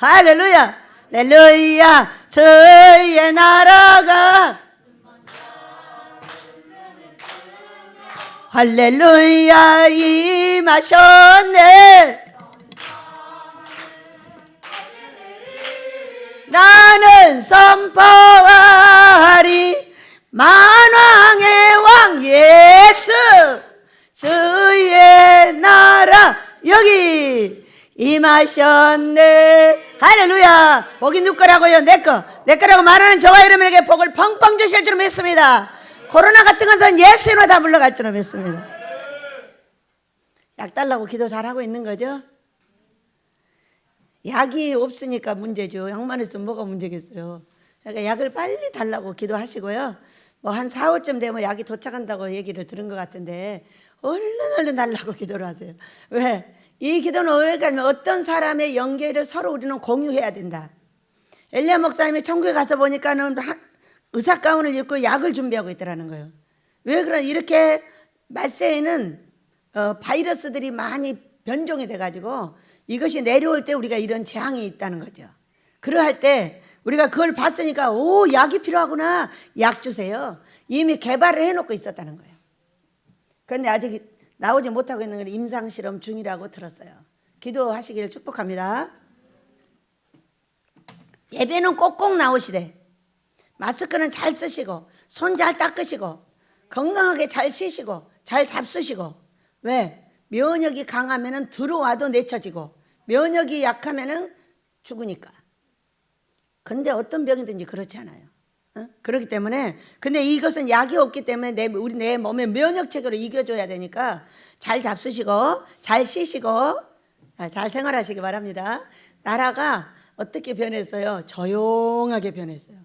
할렐루야. 할렐루야. 저의 나라가 할렐루야 임하셨네. 나는 선포하리 만왕의 왕 예수 주의 나라 여기 임하셨네. 할렐루야. 복이 누구 거라고요? 내 거라고 말하는 저와 여러분에게 복을 펑펑 주실 줄 믿습니다. 코로나 같은 것은 예수 이름으로 다 물러갈 줄 믿습니다. 약 달라고 기도 잘하고 있는 거죠? 약이 없으니까 문제죠. 약만 있으면 뭐가 문제겠어요. 그러니까 약을 빨리 달라고 기도하시고요. 뭐 한 4, 5쯤 되면 약이 도착한다고 얘기를 들은 것 같은데 얼른 달라고 기도를 하세요. 왜? 이 기도는 왜냐하면 어떤 사람의 연계를 서로 우리는 공유해야 된다. 엘리야 목사님이 천국에 가서 보니까는 의사 가운을 입고 약을 준비하고 있더라는 거예요. 왜 그런 이렇게 말세에는 바이러스들이 많이 변종이 돼가지고 이것이 내려올 때 우리가 이런 재앙이 있다는 거죠. 그러할 때 우리가 그걸 봤으니까 오 약이 필요하구나. 약 주세요. 이미 개발을 해놓고 있었다는 거예요. 그런데 아직 나오지 못하고 있는 건 임상실험 중이라고 들었어요. 기도하시기를 축복합니다. 예배는 꼭꼭 나오시래. 마스크는 잘 쓰시고 손 잘 닦으시고 건강하게 잘 쉬시고 잘 잡수시고. 왜? 면역이 강하면 들어와도 내쳐지고 면역이 약하면 죽으니까. 근데 어떤 병이든지 그렇지 않아요. 그렇기 때문에 근데 이것은 약이 없기 때문에 내 몸의 면역체계로 이겨줘야 되니까 잘 잡수시고 잘 쉬시고 잘 생활하시기 바랍니다. 나라가 어떻게 변했어요? 조용하게 변했어요.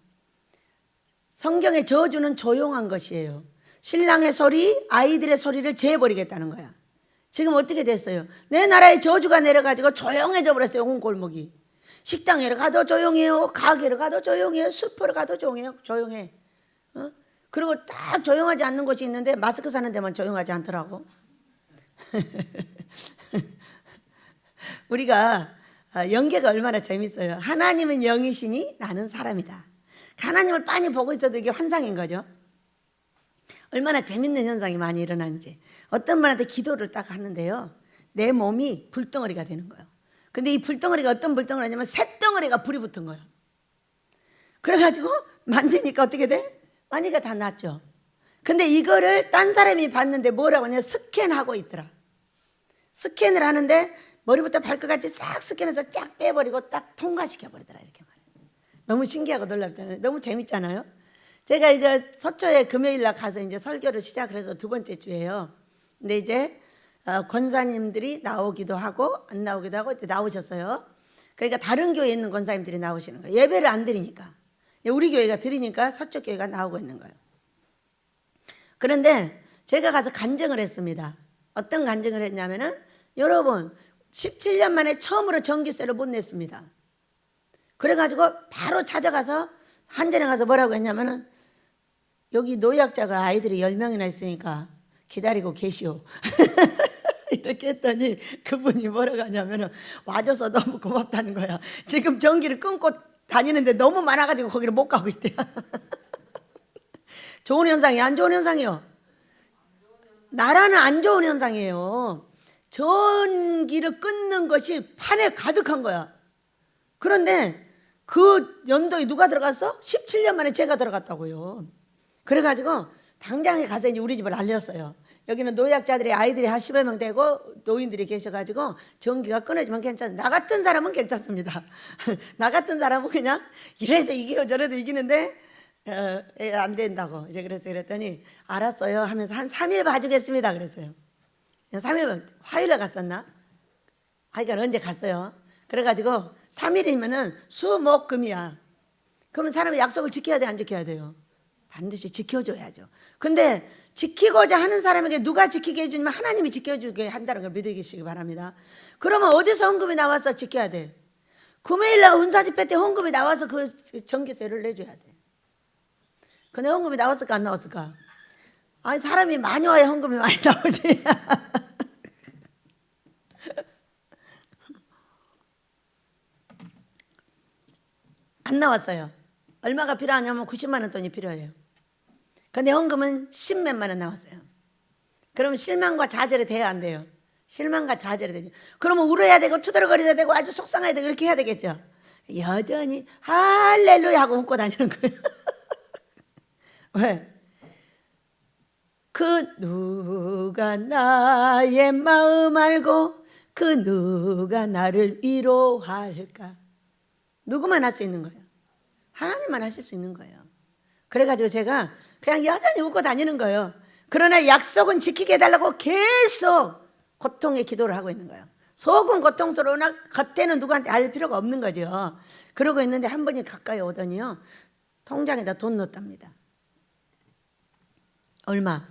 성경의 저주는 조용한 것이에요. 신랑의 소리, 아이들의 소리를 재버리겠다는 거야. 지금 어떻게 됐어요? 내 나라에 저주가 내려가지고 조용해져 버렸어요. 온 골목이. 식당에 가도 조용해요. 가게를 가도 조용해요. 슈퍼를 가도 조용해. 그리고 딱 조용하지 않는 곳이 있는데 마스크 사는 데만 조용하지 않더라고. 우리가 연계가 얼마나 재밌어요. 하나님은 영이시니 나는 사람이다. 하나님을 빤히 보고 있어도 이게 환상인 거죠. 얼마나 재밌는 현상이 많이 일어나는지. 어떤 분한테 기도를 딱 하는데요. 내 몸이 불덩어리가 되는 거예요. 근데 이 불덩어리가 어떤 불덩어리냐면 쇳덩어리가 불이 붙은 거예요. 그래가지고 만지니까 어떻게 돼? 만지니까 다 낫죠. 근데 이거를 딴 사람이 봤는데 뭐라고 하냐? 스캔하고 있더라. 스캔을 하는데 머리부터 발끝까지 싹 스캔해서 쫙 빼버리고 딱 통과시켜버리더라. 이렇게 말해요. 너무 신기하고 놀랍잖아요. 너무 재밌잖아요. 제가 이제 서초에 금요일 날 가서 이제 설교를 시작을 해서 두 번째 주예요. 근데 이제 권사님들이 나오기도 하고 안 나오기도 하고 나오셨어요. 그러니까 다른 교회에 있는 권사님들이 나오시는 거예요. 예배를 안 드리니까. 우리 교회가 드리니까 서초 교회가 나오고 있는 거예요. 그런데 제가 가서 간증을 했습니다. 어떤 간증을 했냐면은 여러분 17년 만에 처음으로 전기세를 못 냈습니다. 그래가지고 바로 찾아가서 한전에 가서 뭐라고 했냐면은 여기 노약자가 아이들이 10명이나 있으니까 기다리고 계시오. 이렇게 했더니 그분이 뭐라고 하냐면은 와줘서 너무 고맙다는 거야. 지금 전기를 끊고 다니는데 너무 많아가지고 거기를 못 가고 있대요. 좋은 현상이 안 좋은 현상이요? 나라는 안 좋은 현상이에요. 전기를 끊는 것이 판에 가득한 거야. 그런데 그 연도에 누가 들어갔어? 17년 만에 제가 들어갔다고요. 그래가지고 당장에 가서 이제 우리 집을 알렸어요. 여기는 노약자들이 아이들이 한 10여 명 되고 노인들이 계셔가지고 전기가 끊어지면 괜찮아요. 나 같은 사람은 괜찮습니다. 나 같은 사람은 그냥 이래도 이기고 저래도 이기는데 안 된다고 이제 그랬더니 알았어요 하면서 한 3일 봐주겠습니다 그랬어요. 3일 화요일에 갔었나? 그러니까 언제 갔어요. 그래가지고 3일이면은 수목금이야. 그러면 사람이 약속을 지켜야 돼, 안 지켜야 돼요? 반드시 지켜줘야죠. 근데 지키고자 하는 사람에게 누가 지키게 해주냐면 하나님이 지켜주게 한다는 걸 믿으시기 바랍니다. 그러면 어디서 헌금이 나와서 지켜야 돼? 금요일날 은사집회 때 헌금이 나와서 그 전기세를 내줘야 돼. 근데 헌금이 나왔을까 안 나왔을까? 아니 사람이 많이 와야 헌금이 많이 나오지. 안 나왔어요. 얼마가 필요하냐면 90만 원 돈이 필요해요. 근데 헌금은 10몇만 원 나왔어요. 그러면 실망과 좌절이 돼야 안 돼요? 실망과 좌절이 되죠. 그러면 울어야 되고 투덜거려야 되고 아주 속상해야 되고 이렇게 해야 되겠죠. 여전히 할렐루야 하고 웃고 다니는 거예요. 왜? 그 누가 나의 마음 알고 그 누가 나를 위로할까? 누구만 할 수 있는 거예요? 하나님만 하실 수 있는 거예요. 그래가지고 제가 그냥 여전히 웃고 다니는 거예요. 그러나 약속은 지키게 해달라고 계속 고통의 기도를 하고 있는 거예요. 속은 고통스러우나 겉에는 누구한테 알 필요가 없는 거죠. 그러고 있는데 한 분이 가까이 오더니요, 통장에다 돈 넣었답니다. 얼마?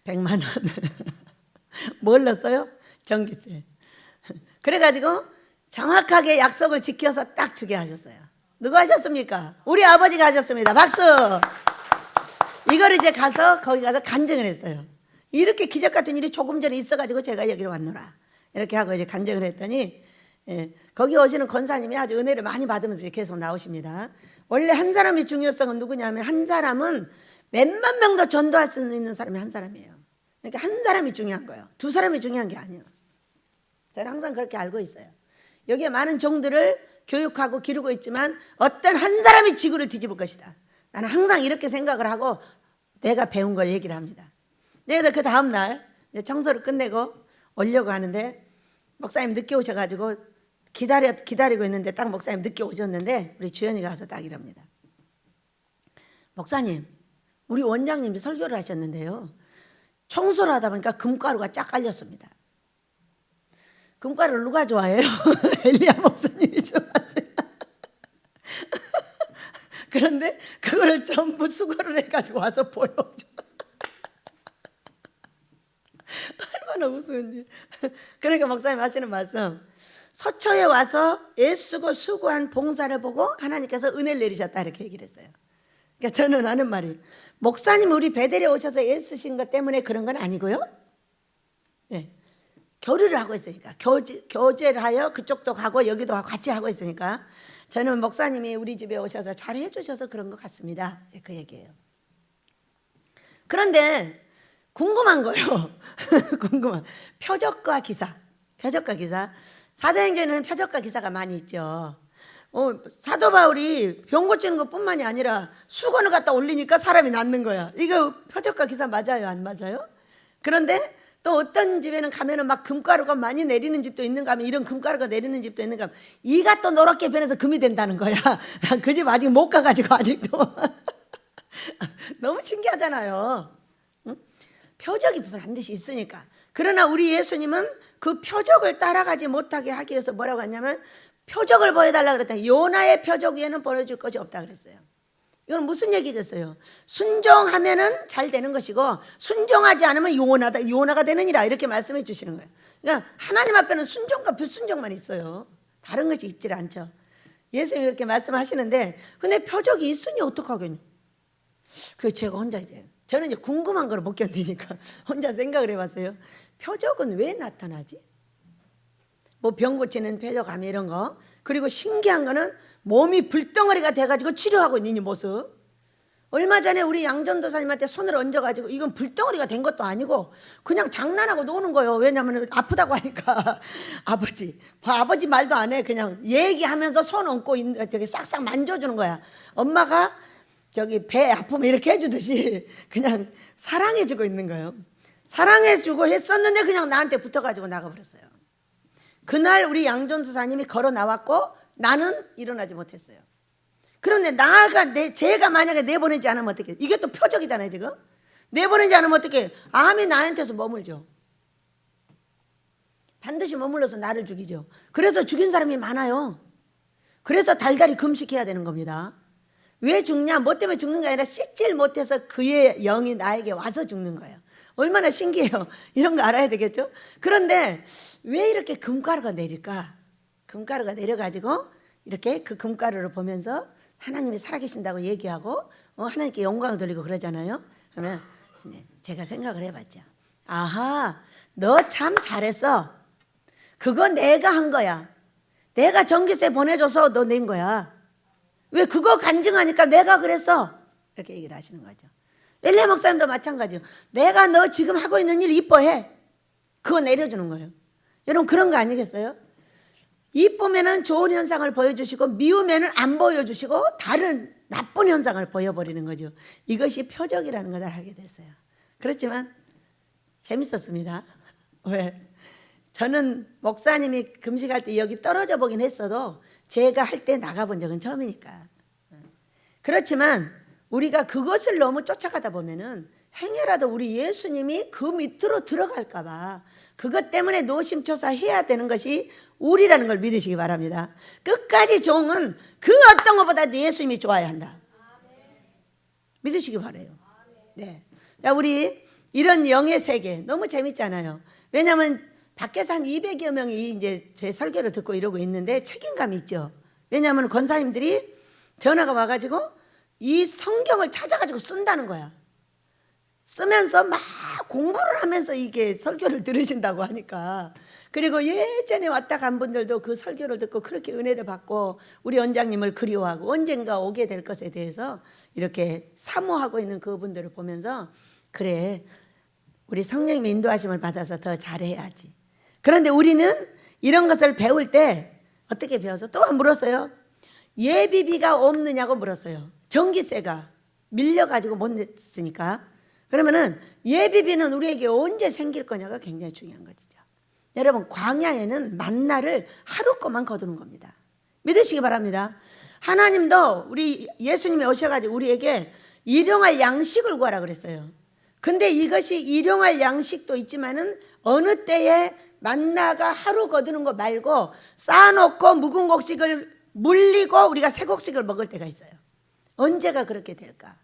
100만 원. 뭘 넣었어요? 전기세. 그래가지고 정확하게 약속을 지켜서 딱 주게 하셨어요. 누가 하셨습니까? 우리 아버지가 하셨습니다. 박수! 이걸 이제 거기 가서 간증을 했어요. 이렇게 기적 같은 일이 조금 전에 있어가지고 제가 여기로 왔노라. 이렇게 하고 이제 간증을 했더니, 거기 오시는 권사님이 아주 은혜를 많이 받으면서 계속 나오십니다. 원래 한 사람의 중요성은 누구냐면, 한 사람은 몇만 명도 전도할 수 있는 사람이 한 사람이에요. 그러니까 한 사람이 중요한 거예요. 두 사람이 중요한 게 아니에요. 저는 항상 그렇게 알고 있어요. 여기에 많은 종들을 교육하고 기르고 있지만 어떤 한 사람이 지구를 뒤집을 것이다. 나는 항상 이렇게 생각을 하고 내가 배운 걸 얘기를 합니다. 내가 그 다음 날 청소를 끝내고 오려고 하는데 목사님 늦게 오셔가지고 기다리고 있는데 딱 목사님 늦게 오셨는데 우리 주연이가 가서 딱 이럽니다. 목사님, 우리 원장님이 설교를 하셨는데요, 청소를 하다 보니까 금가루가 쫙 깔렸습니다. 금가루를 누가 좋아해요? 엘리야 목사님이 좋아하세요. 그런데 그거를 전부 수거를 해가지고 와서 보여줘. 얼마나 우스운지. 그러니까 목사님 하시는 말씀, 서초에 와서 애쓰고 수고한 봉사를 보고 하나님께서 은혜를 내리셨다 이렇게 얘기를 했어요. 그러니까 저는 하는 말이, 목사님 우리 베델에 오셔서 애쓰신 것 때문에 그런 건 아니고요, 네, 교류를 하고 있으니까, 교제를 하여 그쪽도 가고 여기도 같이 하고 있으니까 저는 목사님이 우리 집에 오셔서 잘 해주셔서 그런 것 같습니다. 그 얘기예요. 그런데 궁금한 거예요. 궁금한 표적과 기사. 사도행전에는 표적과 기사가 많이 있죠. 사도 바울이 병 고치는 것뿐만이 아니라 수건을 갖다 올리니까 사람이 낫는 거야. 이거 표적과 기사 맞아요, 안 맞아요? 그런데 또 어떤 집에는 가면은 막 금가루가 많이 내리는 집도 있는가 하면, 이런 금가루가 내리는 집도 있는가 하면 이가 또 노랗게 변해서 금이 된다는 거야. 그 집 아직 못 가가지고 아직도. 너무 신기하잖아요. 응? 표적이 반드시 있으니까. 그러나 우리 예수님은 그 표적을 따라가지 못하게 하기 위해서 뭐라고 했냐면, 표적을 보여달라고 그랬더니 요나의 표적 위에는 보여줄 것이 없다 그랬어요. 이건 무슨 얘기겠어요? 순종하면은 잘 되는 것이고 순종하지 않으면 요나가 되느니라, 이렇게 말씀해 주시는 거예요. 그러니까 하나님 앞에는 순종과 불순종만 있어요. 다른 것이 있질 않죠. 예수님이 이렇게 말씀하시는데, 근데 표적이 있으니 어떡하겠냐? 그 제가 혼자 저는 이제 궁금한 걸 못 견디니까 혼자 생각을 해봤어요. 표적은 왜 나타나지? 뭐 병 고치는 표적암 이런 거, 그리고 신기한 거는 몸이 불덩어리가 돼가지고 치료하고 있는 이 모습. 얼마 전에 우리 양전도사님한테 손을 얹어가지고, 이건 불덩어리가 된 것도 아니고 그냥 장난하고 노는 거예요. 왜냐하면 아프다고 하니까 아버지 말도 안 해. 그냥 얘기하면서 손 얹고 저기 싹싹 만져주는 거야. 엄마가 저기 배 아프면 이렇게 해주듯이 그냥 사랑해주고 있는 거예요. 사랑해주고 했었는데 그냥 나한테 붙어가지고 나가버렸어요. 그날 우리 양전도사님이 걸어 나왔고 나는 일어나지 못했어요. 그런데 제가 만약에 내보내지 않으면 어떡해? 이게 또 표적이잖아요, 지금. 내보내지 않으면 어떡해? 암이 나한테서 머물죠. 반드시 머물러서 나를 죽이죠. 그래서 죽인 사람이 많아요. 그래서 달달이 금식해야 되는 겁니다. 왜 죽냐? 뭐 때문에 죽는 게 아니라 씻질 못해서 그의 영이 나에게 와서 죽는 거예요. 얼마나 신기해요. 이런 거 알아야 되겠죠? 그런데 왜 이렇게 금가루가 내릴까? 금가루가 내려가지고 이렇게 그 금가루를 보면서 하나님이 살아계신다고 얘기하고 하나님께 영광을 돌리고 그러잖아요. 그러면 제가 생각을 해봤죠. 아하, 너 참 잘했어. 그거 내가 한 거야. 내가 전기세 보내줘서 너 낸 거야. 왜 그거 간증하니까 내가 그랬어? 이렇게 얘기를 하시는 거죠. 엘리야 목사님도 마찬가지예요. 내가 너 지금 하고 있는 일 이뻐해. 그거 내려주는 거예요. 여러분 그런 거 아니겠어요? 이쁘면은 좋은 현상을 보여주시고 미우면은 안 보여주시고 다른 나쁜 현상을 보여버리는 거죠. 이것이 표적이라는 것을 알게 됐어요. 그렇지만 재밌었습니다. 왜? 저는 목사님이 금식할 때 여기 떨어져 보긴 했어도 제가 할 때 나가본 적은 처음이니까. 그렇지만 우리가 그것을 너무 쫓아가다 보면은 행여라도 우리 예수님이 그 밑으로 들어갈까 봐 그것 때문에 노심초사해야 되는 것이 우리라는 걸 믿으시기 바랍니다. 끝까지 종은 그 어떤 것보다 예수님이 좋아야 한다. 믿으시기 바라요. 네. 자, 우리 이런 영의 세계 너무 재밌잖아요. 왜냐하면 밖에서 한 200여 명이 이제 제 설교를 듣고 이러고 있는데 책임감이 있죠. 왜냐하면 권사님들이 전화가 와가지고 이 성경을 찾아가지고 쓴다는 거야. 쓰면서 막 공부를 하면서 이게 설교를 들으신다고 하니까. 그리고 예전에 왔다 간 분들도 그 설교를 듣고 그렇게 은혜를 받고 우리 원장님을 그리워하고 언젠가 오게 될 것에 대해서 이렇게 사모하고 있는 그분들을 보면서 그래, 우리 성령님의 인도하심을 받아서 더 잘해야지. 그런데 우리는 이런 것을 배울 때 어떻게 배워서 또 물었어요. 예비비가 없느냐고 물었어요. 전기세가 밀려가지고 못 냈으니까. 그러면은 예비비는 우리에게 언제 생길 거냐가 굉장히 중요한 것이죠. 여러분 광야에는 만나를 하루 거만 거두는 겁니다. 믿으시기 바랍니다. 하나님도 우리 예수님이 오셔가지고 우리에게 일용할 양식을 구하라 그랬어요. 근데 이것이 일용할 양식도 있지만은 어느 때에 만나가 하루 거두는 거 말고 쌓아놓고 묵은 곡식을 물리고 우리가 새 곡식을 먹을 때가 있어요. 언제가 그렇게 될까?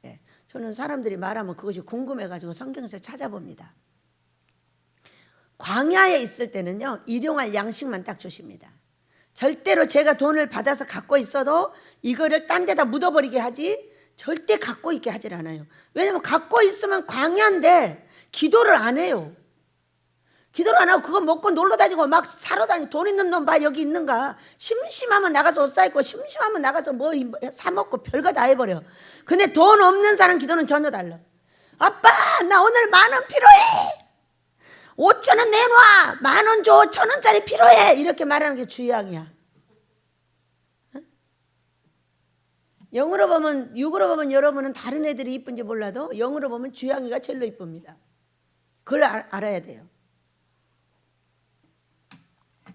네. 저는 사람들이 말하면 그것이 궁금해가지고 성경에서 찾아봅니다. 광야에 있을 때는요, 일용할 양식만 딱 주십니다. 절대로 제가 돈을 받아서 갖고 있어도 이거를 딴 데다 묻어버리게 하지 절대 갖고 있게 하질 않아요. 왜냐하면 갖고 있으면 광야인데 기도를 안 해요. 기도를 안 하고 그거 먹고 놀러 다니고 막 사러 다니고 돈 있는 놈 봐 여기 있는가. 심심하면 나가서 옷 사입고 심심하면 나가서 뭐 사 먹고 별거 다 해버려. 근데 돈 없는 사람 기도는 전혀 달라. 아빠 나 오늘 10,000원 필요해. 5,000원 내놔. 10,000원 줘. 1,000원짜리 필요해. 이렇게 말하는 게 주양이야. 영으로 보면 육으로 보면 여러분은 다른 애들이 이쁜지 몰라도 영으로 보면 주양이가 제일로 이쁩니다. 그걸 알아야 돼요.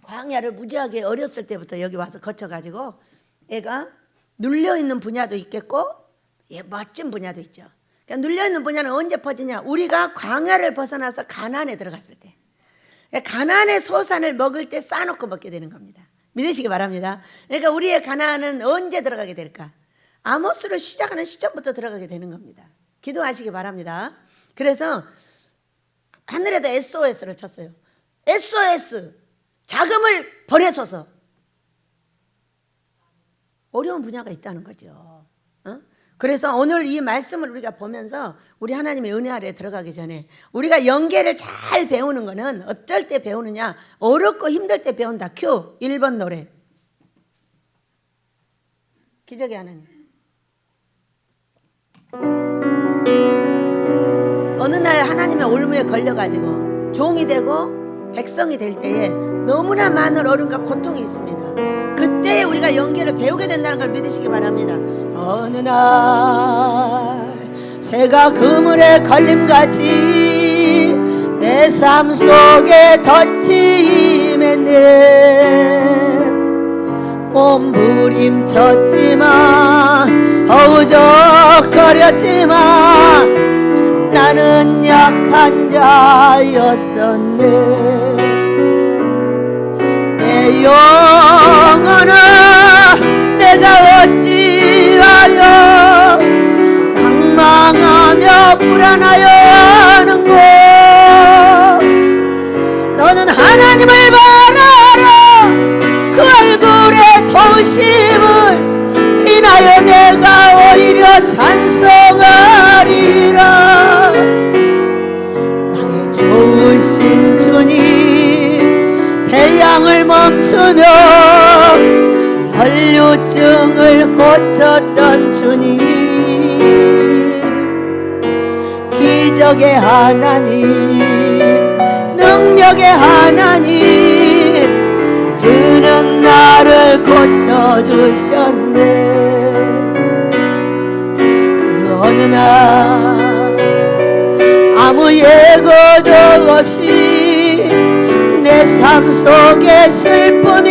광야를 무지하게 어렸을 때부터 여기 와서 거쳐가지고 애가 눌려있는 분야도 있겠고 멋진 분야도 있죠. 그러니까 눌려있는 분야는 언제 퍼지냐? 우리가 광야를 벗어나서 가나안에 들어갔을 때. 가나안의 소산을 먹을 때 싸놓고 먹게 되는 겁니다. 믿으시기 바랍니다. 그러니까 우리의 가나안은 언제 들어가게 될까? 아모스를 시작하는 시점부터 들어가게 되는 겁니다. 기도하시기 바랍니다. 그래서 하늘에다 SOS를 쳤어요. SOS 자금을 보내소서. 어려운 분야가 있다는 거죠. 그래서 오늘 이 말씀을 우리가 보면서 우리 하나님의 은혜 아래에 들어가기 전에 우리가 연계를 잘 배우는 거는 어쩔 때 배우느냐? 어렵고 힘들 때 배운다. 큐 1번 노래. 기적의 하나님. 어느 날 하나님의 올무에 걸려가지고 종이 되고 백성이 될 때에 너무나 많은 어려움과 고통이 있습니다. 그때 우리가 연계를 배우게 된다는 걸 믿으시기 바랍니다. 어느 날 새가 그물에 걸림같이 내 삶 속에 덧지 임했네. 몸부림쳤지만 허우적거렸지만 나는 약한 자였었네. 내 영혼아 내가 어찌하여 방망하며 불안하여 하는고. 너는 하나님을 바라라. 그 얼굴의 도우심을 인하여 내가 오히려 찬송하리라. 나의 좋으신 주님 태양을 멈추며 혈류증을 고쳤던 주님, 기적의 하나님, 능력의 하나님, 그는 나를 고쳐주셨네. 그 어느 날 아무 예고도 없이 내 삶 속에 슬픔이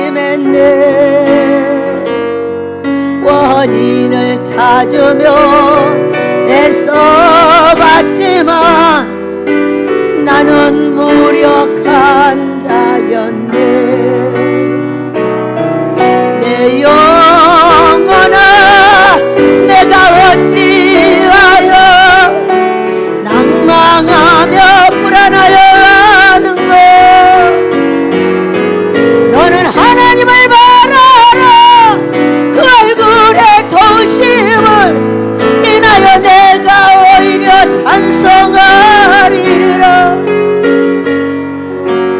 임했네. 원인을 찾으며 애써봤지만 나는 무력한 자였네. 내 영혼아, 내가 어찌하여 낭망하며 불안하여 하는가. 너는 하나님을 바라라. 그 얼굴의 도심을 인하여 내가 오히려 찬송하리라.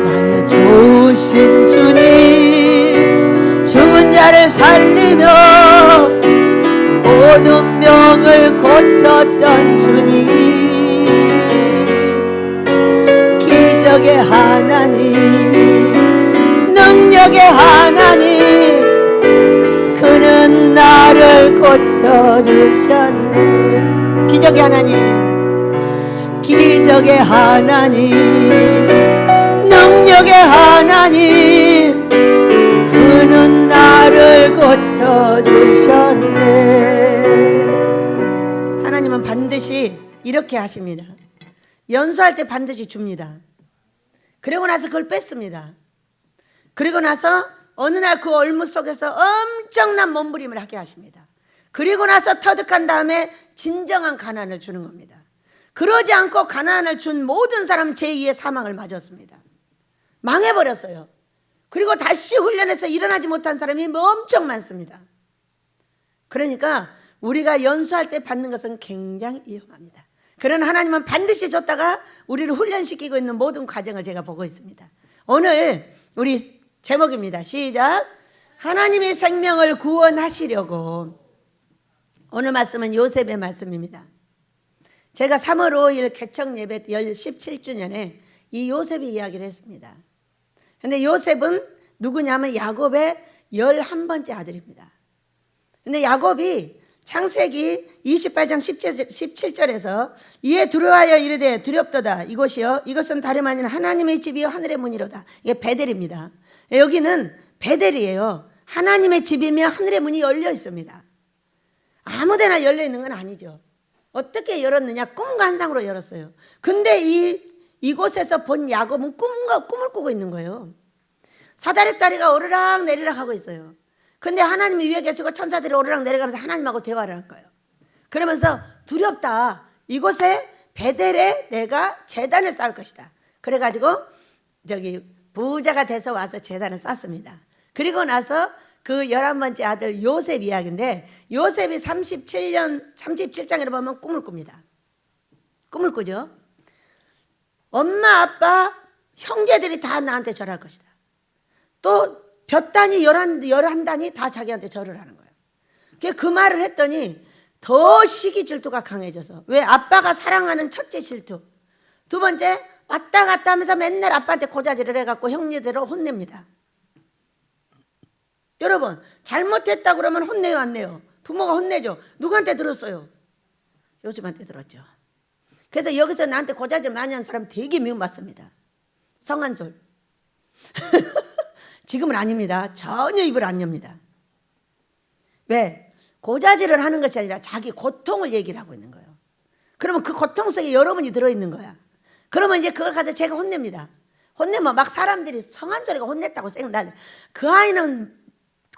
나의 좋으신 주님, 죽은 자를 살리며 모든 병을 고쳤던 주님, 기적의 하나님, 능력의 하나님, 그는 나를 고쳐주셨네. 기적의 하나님, 기적의 하나님, 능력의 하나님, 그는 나를 고쳐주셨네. 하나님은 반드시 이렇게 하십니다. 연수할 때 반드시 줍니다. 그리고 나서 그걸 뺐습니다. 그리고 나서 어느 날 그 얼무 속에서 엄청난 몸부림을 하게 하십니다. 그리고 나서 터득한 다음에 진정한 가난을 주는 겁니다. 그러지 않고 가난을 준 모든 사람 제2의 사망을 맞았습니다. 망해버렸어요. 그리고 다시 훈련해서 일어나지 못한 사람이 엄청 많습니다. 그러니까 우리가 연수할 때 받는 것은 굉장히 위험합니다. 그런 하나님은 반드시 줬다가 우리를 훈련시키고 있는 모든 과정을 제가 보고 있습니다. 오늘 우리 제목입니다. 시작. 하나님의 생명을 구원하시려고. 오늘 말씀은 요셉의 말씀입니다. 제가 3월 5일 개척 예배 17주년에 이 요셉의 이야기를 했습니다. 근데 요셉은 누구냐면 야곱의 11번째 아들입니다. 근데 야곱이 창세기 28장 17절에서 이에 두려워하여 이르되 두렵도다. 이곳이요 이것은 다름 아닌 하나님의 집이요 하늘의 문이로다. 이게 베델입니다. 여기는 베델이에요. 하나님의 집이며 하늘의 문이 열려 있습니다. 아무데나 열려 있는 건 아니죠. 어떻게 열었느냐? 꿈과 환상으로 열었어요. 근데 이곳에서 본 야곱은 꿈을 꾸고 있는 거예요. 사다리 다리가 오르락 내리락 하고 있어요. 근데 하나님이 위에 계시고 천사들이 오르락 내려가면서 하나님하고 대화를 할 거예요. 그러면서 두렵다. 이곳에 베델에 내가 제단을 쌓을 것이다. 그래가지고 부자가 돼서 와서 제단을 쌓습니다. 그리고 나서 그 11번째 아들 요셉 이야기인데, 요셉이 37장에 보면 꿈을 꿉니다. 꿈을 꾸죠. 엄마, 아빠, 형제들이 다 나한테 절할 것이다. 또 볕단이 11단이 다 자기한테 절을 하는 거예요. 그 말을 했더니 더 시기 질투가 강해져서, 왜? 아빠가 사랑하는 첫째 질투. 두 번째, 왔다 갔다 하면서 맨날 아빠한테 고자질을 해갖고 형제들을 혼냅니다. 여러분, 잘못했다 그러면 혼내요, 안 내요? 부모가 혼내죠. 누구한테 들었어요? 요셉한테 들었죠. 그래서 여기서 나한테 고자질 많이 한 사람 되게 미움받습니다. 성한솔. 지금은 아닙니다. 전혀 입을 안 엽니다. 왜? 고자질을 하는 것이 아니라 자기 고통을 얘기를 하고 있는 거예요. 그러면 그 고통 속에 여러분이 들어있는 거야. 그러면 이제 그걸 가서 제가 혼냅니다. 혼내면 막 사람들이 성한솔이가 혼냈다고 생각나요. 그 아이는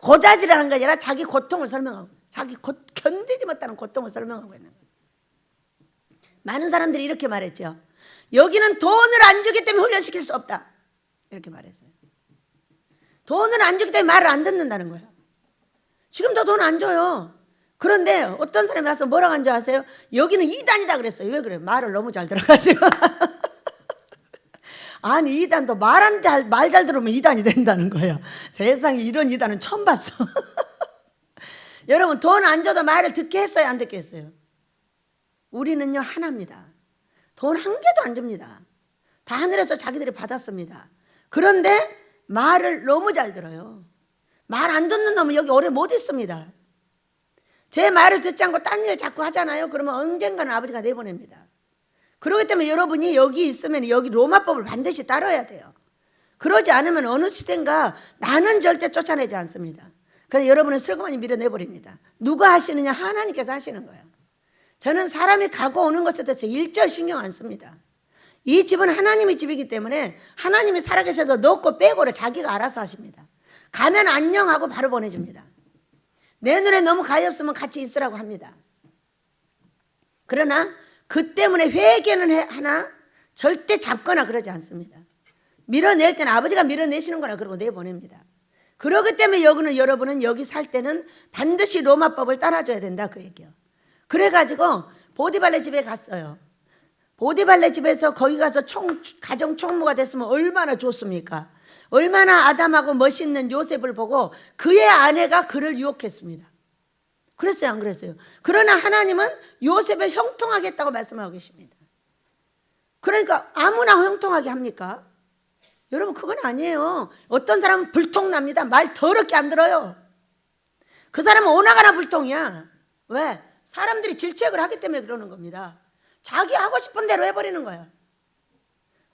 고자질을 하는 게 아니라 자기 고통을 설명하고, 자기 견디지 못하는 고통을 설명하고 있는 거예요. 많은 사람들이 이렇게 말했죠. 여기는 돈을 안 주기 때문에 훈련시킬 수 없다. 이렇게 말했어요. 돈을 안 주기 때문에 말을 안 듣는다는 거예요. 지금도 돈 안 줘요. 그런데 어떤 사람이 와서 뭐라고 한 줄 아세요? 여기는 이단이다 그랬어요. 왜 그래요? 말을 너무 잘 들어가지고. 아니 이단도 말 잘 들으면 이단이 된다는 거예요. 세상에 이런 이단은 처음 봤어. 여러분 돈 안 줘도 말을 듣게 했어요, 안 듣게 했어요? 우리는요 하나입니다. 돈 한 개도 안 줍니다. 다 하늘에서 자기들이 받았습니다. 그런데 말을 너무 잘 들어요. 말 안 듣는 놈은 여기 오래 못 있습니다. 제 말을 듣지 않고 딴 일 자꾸 하잖아요. 그러면 언젠가는 아버지가 내보냅니다. 그렇기 때문에 여러분이 여기 있으면 여기 로마법을 반드시 따라야 돼요. 그러지 않으면 어느 시대인가 나는 절대 쫓아내지 않습니다. 그래서 여러분은 슬그머니 밀어내버립니다. 누가 하시느냐? 하나님께서 하시는 거예요. 저는 사람이 가고 오는 것에 대해서 일절 신경 안 씁니다. 이 집은 하나님의 집이기 때문에 하나님이 살아계셔서 넣고 빼고를 자기가 알아서 하십니다. 가면 안녕하고 바로 보내줍니다. 내 눈에 너무 가엾으면 같이 있으라고 합니다. 그러나 그 때문에 회개는 하나 절대 잡거나 그러지 않습니다. 밀어낼 때는 아버지가 밀어내시는 거라 그러고 내보냅니다. 그렇기 때문에 여러분은 여기 살 때는 반드시 로마법을 따라줘야 된다 그 얘기예요. 그래가지고 보디발레 집에 갔어요. 보디발레 집에서 거기 가서 가정 총무가 됐으면 얼마나 좋습니까? 얼마나 아담하고 멋있는 요셉을 보고 그의 아내가 그를 유혹했습니다. 그랬어요, 안 그랬어요? 그러나 하나님은 요셉을 형통하겠다고 말씀하고 계십니다. 그러니까 아무나 형통하게 합니까? 여러분 그건 아니에요. 어떤 사람은 불통납니다. 말 더럽게 안 들어요. 그 사람은 오나가나 불통이야. 왜? 사람들이 질책을 하기 때문에 그러는 겁니다. 자기 하고 싶은 대로 해버리는 거야.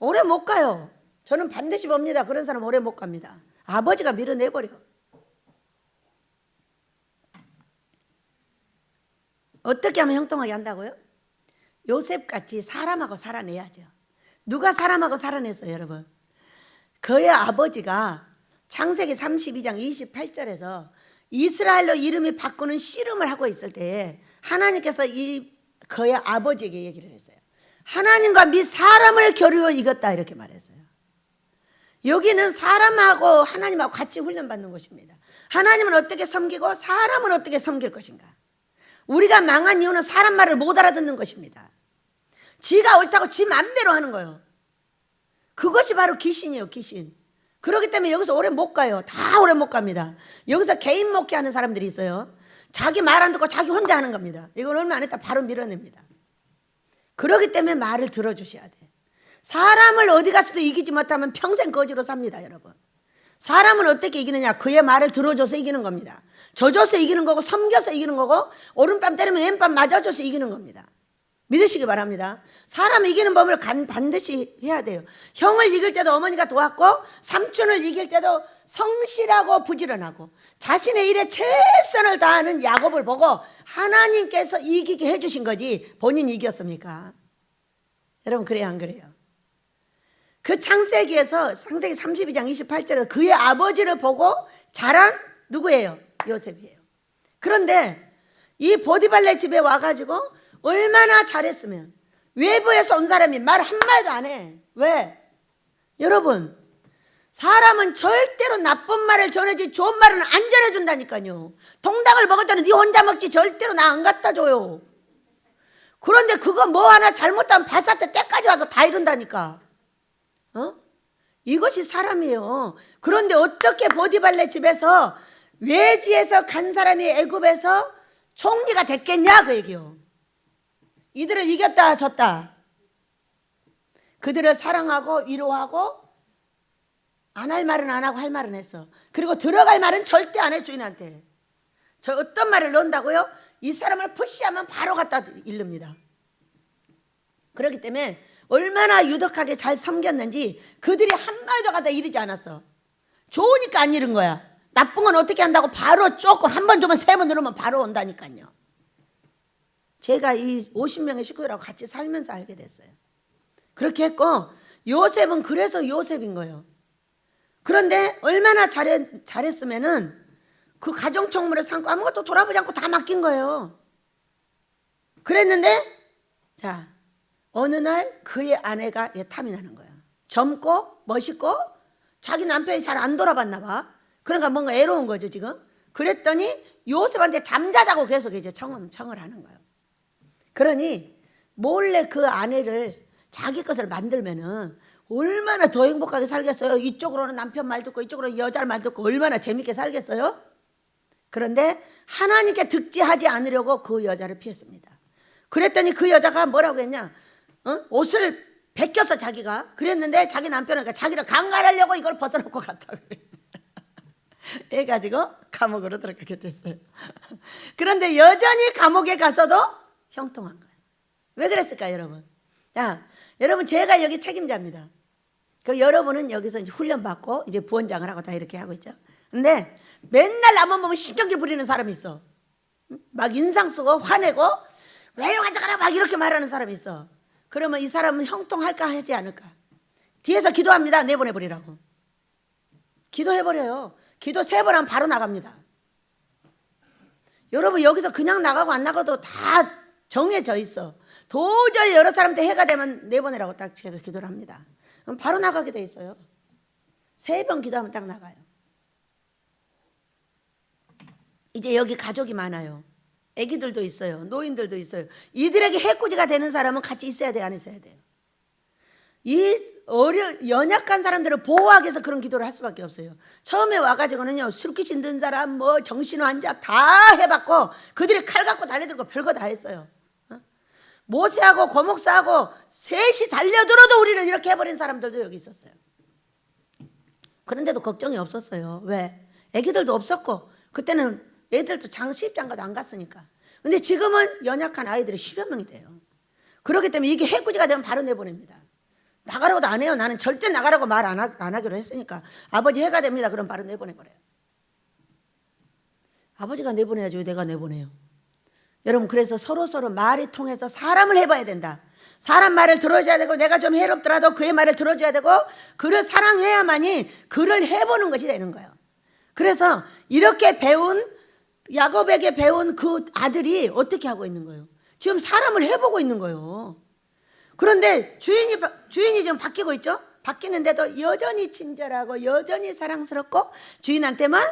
오래 못 가요. 저는 반드시 봅니다. 그런 사람 오래 못 갑니다. 아버지가 밀어내버려. 어떻게 하면 형통하게 한다고요? 요셉같이 사람하고 살아내야죠. 누가 사람하고 살아냈어요, 여러분? 그의 아버지가 창세기 32장 28절에서 이스라엘로 이름이 바꾸는 씨름을 하고 있을 때에 하나님께서 그의 아버지에게 얘기를 했어요. 하나님과 및 사람을 겨루어 이겼다 이렇게 말했어요. 여기는 사람하고 하나님하고 같이 훈련받는 곳입니다. 하나님은 어떻게 섬기고 사람은 어떻게 섬길 것인가. 우리가 망한 이유는 사람 말을 못 알아듣는 것입니다. 지가 옳다고 지 맘대로 하는 거예요. 그것이 바로 귀신이에요, 귀신. 그렇기 때문에 여기서 오래 못 가요. 다 오래 못 갑니다. 여기서 개인 목회하는 사람들이 있어요. 자기 말 안 듣고 자기 혼자 하는 겁니다. 이건 얼마 안 있다 바로 밀어냅니다. 그렇기 때문에 말을 들어주셔야 돼. 사람을 어디 가서도 이기지 못하면 평생 거지로 삽니다, 여러분. 사람은 어떻게 이기느냐? 그의 말을 들어줘서 이기는 겁니다. 져줘서 이기는 거고 섬겨서 이기는 거고 오른밤 때리면 왼밤 맞아줘서 이기는 겁니다. 믿으시기 바랍니다. 사람 이기는 법을 반드시 해야 돼요. 형을 이길 때도 어머니가 도왔고 삼촌을 이길 때도 성실하고 부지런하고 자신의 일에 최선을 다하는 야곱을 보고 하나님께서 이기게 해주신 거지 본인이 이겼습니까? 여러분 그래요, 안 그래요? 그 창세기에서 창세기 32장 28절에서 그의 아버지를 보고 자란 누구예요? 요셉이에요. 그런데 이 보디발레 집에 와가지고 얼마나 잘했으면 외부에서 온 사람이 말 한마디도 안 해. 왜? 여러분 사람은 절대로 나쁜 말을 전해지 좋은 말은 안 전해준다니까요. 통닭을 먹을 때는 네 혼자 먹지 절대로 나 안 갖다 줘요. 그런데 그거 뭐 하나 잘못하면 바사트 때까지 와서 다 이룬다니까. 이것이 사람이에요. 그런데 어떻게 보디발레 집에서 외지에서 간 사람이 애굽에서 총리가 됐겠냐 그 얘기요. 이들을 이겼다 졌다. 그들을 사랑하고 위로하고 안 할 말은 안 하고 할 말은 했어. 그리고 들어갈 말은 절대 안 해 주인한테. 저 어떤 말을 넣는다고요? 이 사람을 푸시하면 바로 갖다 잃습니다. 그렇기 때문에 얼마나 유덕하게 잘 섬겼는지 그들이 한마디도 갖다 이르지 않았어. 좋으니까 안 잃은 거야. 나쁜 건 어떻게 한다고 바로 조금 한 번 주면 세 번 누르면 바로 온다니까요. 제가 이 50명의 식구들하고 같이 살면서 알게 됐어요. 그렇게 했고 요셉은 그래서 요셉인 거예요. 그런데 얼마나 잘했으면은 그 가정총무를 삼고 아무것도 돌아보지 않고 다 맡긴 거예요. 그랬는데 자 어느 날 그의 아내가 탐이 나는 거야. 젊고 멋있고 자기 남편이 잘 안 돌아봤나 봐. 그러니까 뭔가 애로운 거죠 지금. 그랬더니 요셉한테 잠자자고 계속 이제 청을 하는 거예요. 그러니 몰래 그 아내를 자기 것을 만들면은 얼마나 더 행복하게 살겠어요. 이쪽으로는 남편 말 듣고 이쪽으로는 여자 말 듣고 얼마나 재밌게 살겠어요. 그런데 하나님께 득지하지 않으려고 그 여자를 피했습니다. 그랬더니 그 여자가 뭐라고 했냐, 옷을 벗겼어 자기가. 그랬는데 자기 남편은 자기를 강간하려고 이걸 벗어놓고 갔다고 해가지고 감옥으로 들어가게 됐어요. 그런데 여전히 감옥에 가서도 형통한 거예요. 왜 그랬을까요, 여러분? 야, 여러분, 제가 여기 책임자입니다. 그 여러분은 여기서 이제 훈련 받고 이제 부원장을 하고 다 이렇게 하고 있죠. 근데 맨날 나만 보면 신경질 부리는 사람이 있어. 막 인상 쓰고 화내고 왜 이러고 앉아가라 막 이렇게 말하는 사람이 있어. 그러면 이 사람은 형통할까 하지 않을까? 뒤에서 기도합니다. 내보내버리라고. 기도해버려요. 기도 3번 하면 바로 나갑니다. 여러분, 여기서 그냥 나가고 안 나가도 다 정해져 있어. 도저히 여러 사람한테 해가 되면 내보내라고 딱 제가 기도를 합니다. 그럼 바로 나가게 돼 있어요. 3번 기도하면 딱 나가요. 이제 여기 가족이 많아요. 아기들도 있어요. 노인들도 있어요. 이들에게 해코지가 되는 사람은 같이 있어야 돼요, 안 있어야 돼요? 이 연약한 사람들을 보호하기 위해서 그런 기도를 할 수밖에 없어요. 처음에 와가지고는요, 술귀신 든 사람, 뭐 정신 환자 다 해봤고 그들이 칼 갖고 달려들고 별거 다 했어요. 모세하고 고목사하고 셋이 달려들어도 우리를 이렇게 해버린 사람들도 여기 있었어요. 그런데도 걱정이 없었어요. 왜? 애기들도 없었고 그때는 애들도 시집장가도 안 갔으니까. 근데 지금은 연약한 아이들이 10여 명이 돼요. 그렇기 때문에 이게 해코지가 되면 바로 내보냅니다. 나가라고도 안 해요. 나는 절대 나가라고 말 안 하기로 했으니까. 아버지 해가 됩니다. 그럼 바로 내보내버려요. 아버지가 내보내야지 왜 내가 내보내요? 여러분, 그래서 서로 말이 통해서 사람을 해봐야 된다. 사람 말을 들어줘야 되고, 내가 좀 해롭더라도 그의 말을 들어줘야 되고, 그를 사랑해야만이 그를 해보는 것이 되는 거예요. 그래서 이렇게 야곱에게 배운 그 아들이 어떻게 하고 있는 거예요? 지금 사람을 해보고 있는 거예요. 그런데 주인이 지금 바뀌고 있죠? 바뀌는데도 여전히 친절하고 여전히 사랑스럽고 주인한테만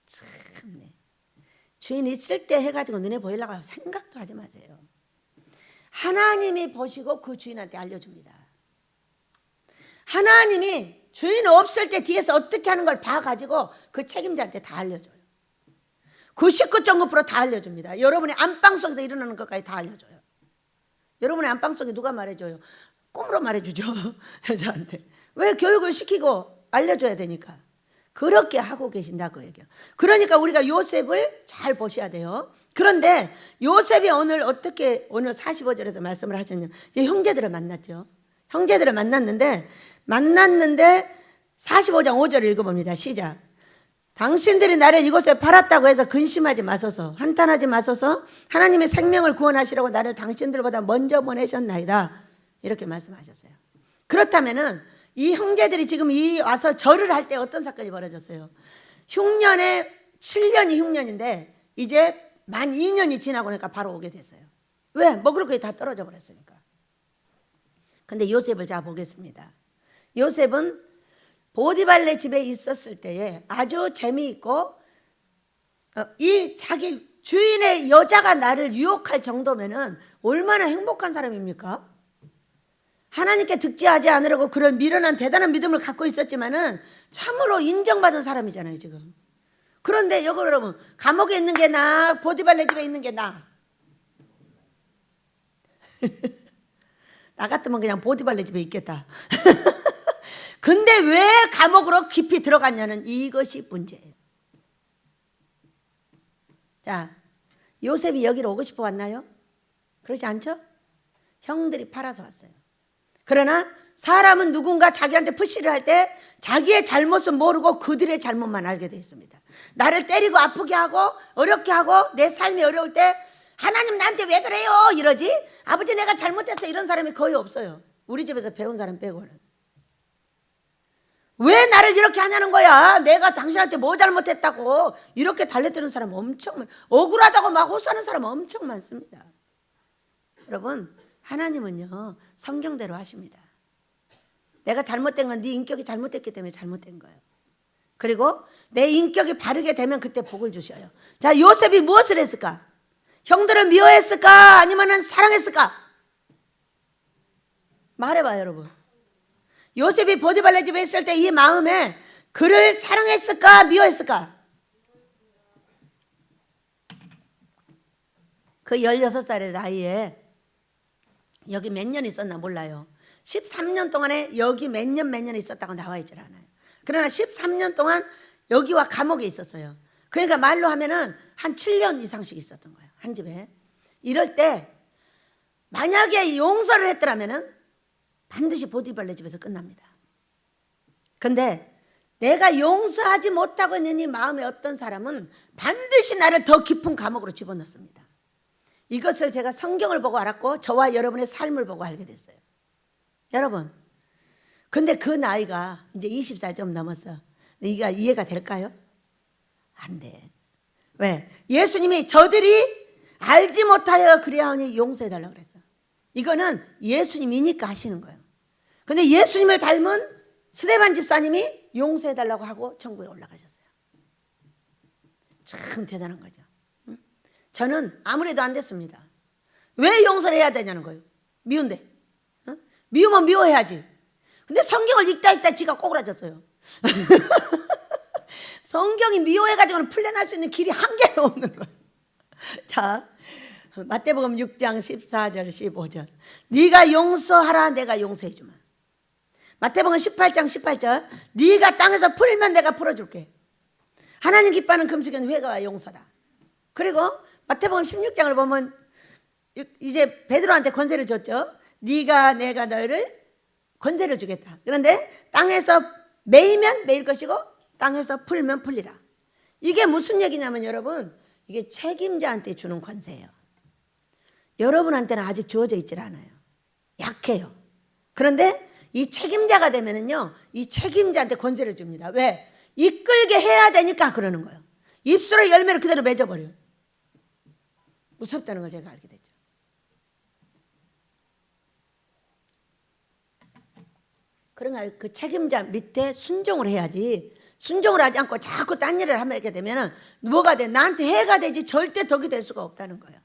참네. 주인 있을 때 해가지고 눈에 보이려고 생각도 하지 마세요. 하나님이 보시고 그 주인한테 알려줍니다. 하나님이 주인 없을 때 뒤에서 어떻게 하는 걸 봐가지고 그 책임자한테 다 알려줘요. 99.9% 다 알려줍니다. 여러분의 안방 속에서 일어나는 것까지 다 알려줘요. 여러분의 안방 속에 누가 말해줘요? 꿈으로 말해주죠. 여자한테. 왜 교육을 시키고 알려줘야 되니까. 그렇게 하고 계신다고 얘기해요. 그러니까 우리가 요셉을 잘 보셔야 돼요. 그런데 요셉이 오늘 45절에서 말씀을 하셨냐면 형제들을 만났죠. 형제들을 만났는데 45장 5절을 읽어봅니다. 시작. 당신들이 나를 이곳에 팔았다고 해서 근심하지 마소서, 한탄하지 마소서. 하나님의 생명을 구원하시려고 나를 당신들보다 먼저 보내셨나이다. 이렇게 말씀하셨어요. 그렇다면은 이 형제들이 지금 와서 절을 할 때 어떤 사건이 벌어졌어요? 흉년에 7년이 흉년인데 이제 만 2년이 지나고 나니까 바로 오게 됐어요. 왜? 먹을 게 다 떨어져 버렸으니까. 근데 요셉을 자 보겠습니다. 요셉은 보디발네 집에 있었을 때에 아주 재미있고 이 자기 주인의 여자가 나를 유혹할 정도면은 얼마나 행복한 사람입니까? 하나님께 득지하지 않으려고 그런 미련한 대단한 믿음을 갖고 있었지만은 참으로 인정받은 사람이잖아요 지금. 그런데 여러분, 감옥에 있는 게 나아, 보디발네 집에 있는 게 나아? 나 같으면 그냥 보디발네 집에 있겠다. 근데 왜 감옥으로 깊이 들어갔냐는 이것이 문제예요. 자, 요셉이 여기로 오고 싶어 왔나요? 그렇지 않죠? 형들이 팔아서 왔어요. 그러나 사람은 누군가 자기한테 푸시를 할 때 자기의 잘못은 모르고 그들의 잘못만 알게 되어 있습니다. 나를 때리고 아프게 하고 어렵게 하고 내 삶이 어려울 때 하나님 나한테 왜 그래요? 이러지. 아버지 내가 잘못했어 이런 사람이 거의 없어요. 우리 집에서 배운 사람 빼고는. 왜 나를 이렇게 하냐는 거야. 내가 당신한테 뭐 잘못했다고. 이렇게 달래드는 사람 엄청 많아요. 억울하다고 막 호소하는 사람 엄청 많습니다. 여러분, 하나님은요 성경대로 하십니다. 내가 잘못된 건 네 인격이 잘못됐기 때문에 잘못된 거예요. 그리고 내 인격이 바르게 되면 그때 복을 주셔요. 자, 요셉이 무엇을 했을까? 형들을 미워했을까? 아니면 사랑했을까? 말해봐요, 여러분. 요셉이 보디발의 집에 있을 때 이 마음에 그를 사랑했을까 미워했을까? 그 16살의 나이에 여기 몇 년 있었나 몰라요. 13년 동안에 여기 몇 년 있었다고 나와 있질 않아요. 그러나 13년 동안 여기와 감옥에 있었어요. 그러니까 말로 하면은 한 7년 이상씩 있었던 거예요. 한 집에. 이럴 때 만약에 용서를 했더라면은 반드시 보디발의 집에서 끝납니다. 근데 내가 용서하지 못하고 있는 이 마음의 어떤 사람은 반드시 나를 더 깊은 감옥으로 집어넣습니다. 이것을 제가 성경을 보고 알았고 저와 여러분의 삶을 보고 알게 됐어요. 여러분, 근데 그 나이가 이제 20살 좀 넘었어. 이가 이해가 될까요? 안 돼. 왜? 예수님이 저들이 알지 못하여 그리하오니 용서해달라고 그랬어. 이거는 예수님이니까 하시는 거예요. 근데 예수님을 닮은 스데반 집사님이 용서해달라고 하고 천국에 올라가셨어요. 참 대단한 거죠. 저는 아무래도 안 됐습니다. 왜 용서를 해야 되냐는 거예요. 미운데. 미우면 미워해야지. 근데 성경을 읽다 지가 꼬그라졌어요. 성경이 미워해가지고는 풀려날 수 있는 길이 한 개도 없는 거예요. 자, 마태복음 6장 14절 15절. 네가 용서하라 내가 용서해주마. 마태복음 18장 18절. 네가 땅에서 풀면 내가 풀어줄게. 하나님 기뻐하는 금식은 회개와 용서다. 그리고 마태복음 16장을 보면 이제 베드로한테 권세를 줬죠. 네가 내가 너희를 권세를 주겠다. 그런데 땅에서 매이면 매일 것이고 땅에서 풀면 풀리라. 이게 무슨 얘기냐면 여러분, 이게 책임자한테 주는 권세예요. 여러분한테는 아직 주어져 있질 않아요. 약해요. 그런데 이 책임자가 되면은요, 이 책임자한테 권세를 줍니다. 왜? 이끌게 해야 되니까 그러는 거예요. 입술의 열매를 그대로 맺어버려요. 무섭다는 걸 제가 알게 됐죠. 그러니까 그 책임자 밑에 순종을 해야지. 순종을 하지 않고 자꾸 딴 일을 하게 되면 뭐가 돼? 나한테 해가 되지 절대 덕이 될 수가 없다는 거예요.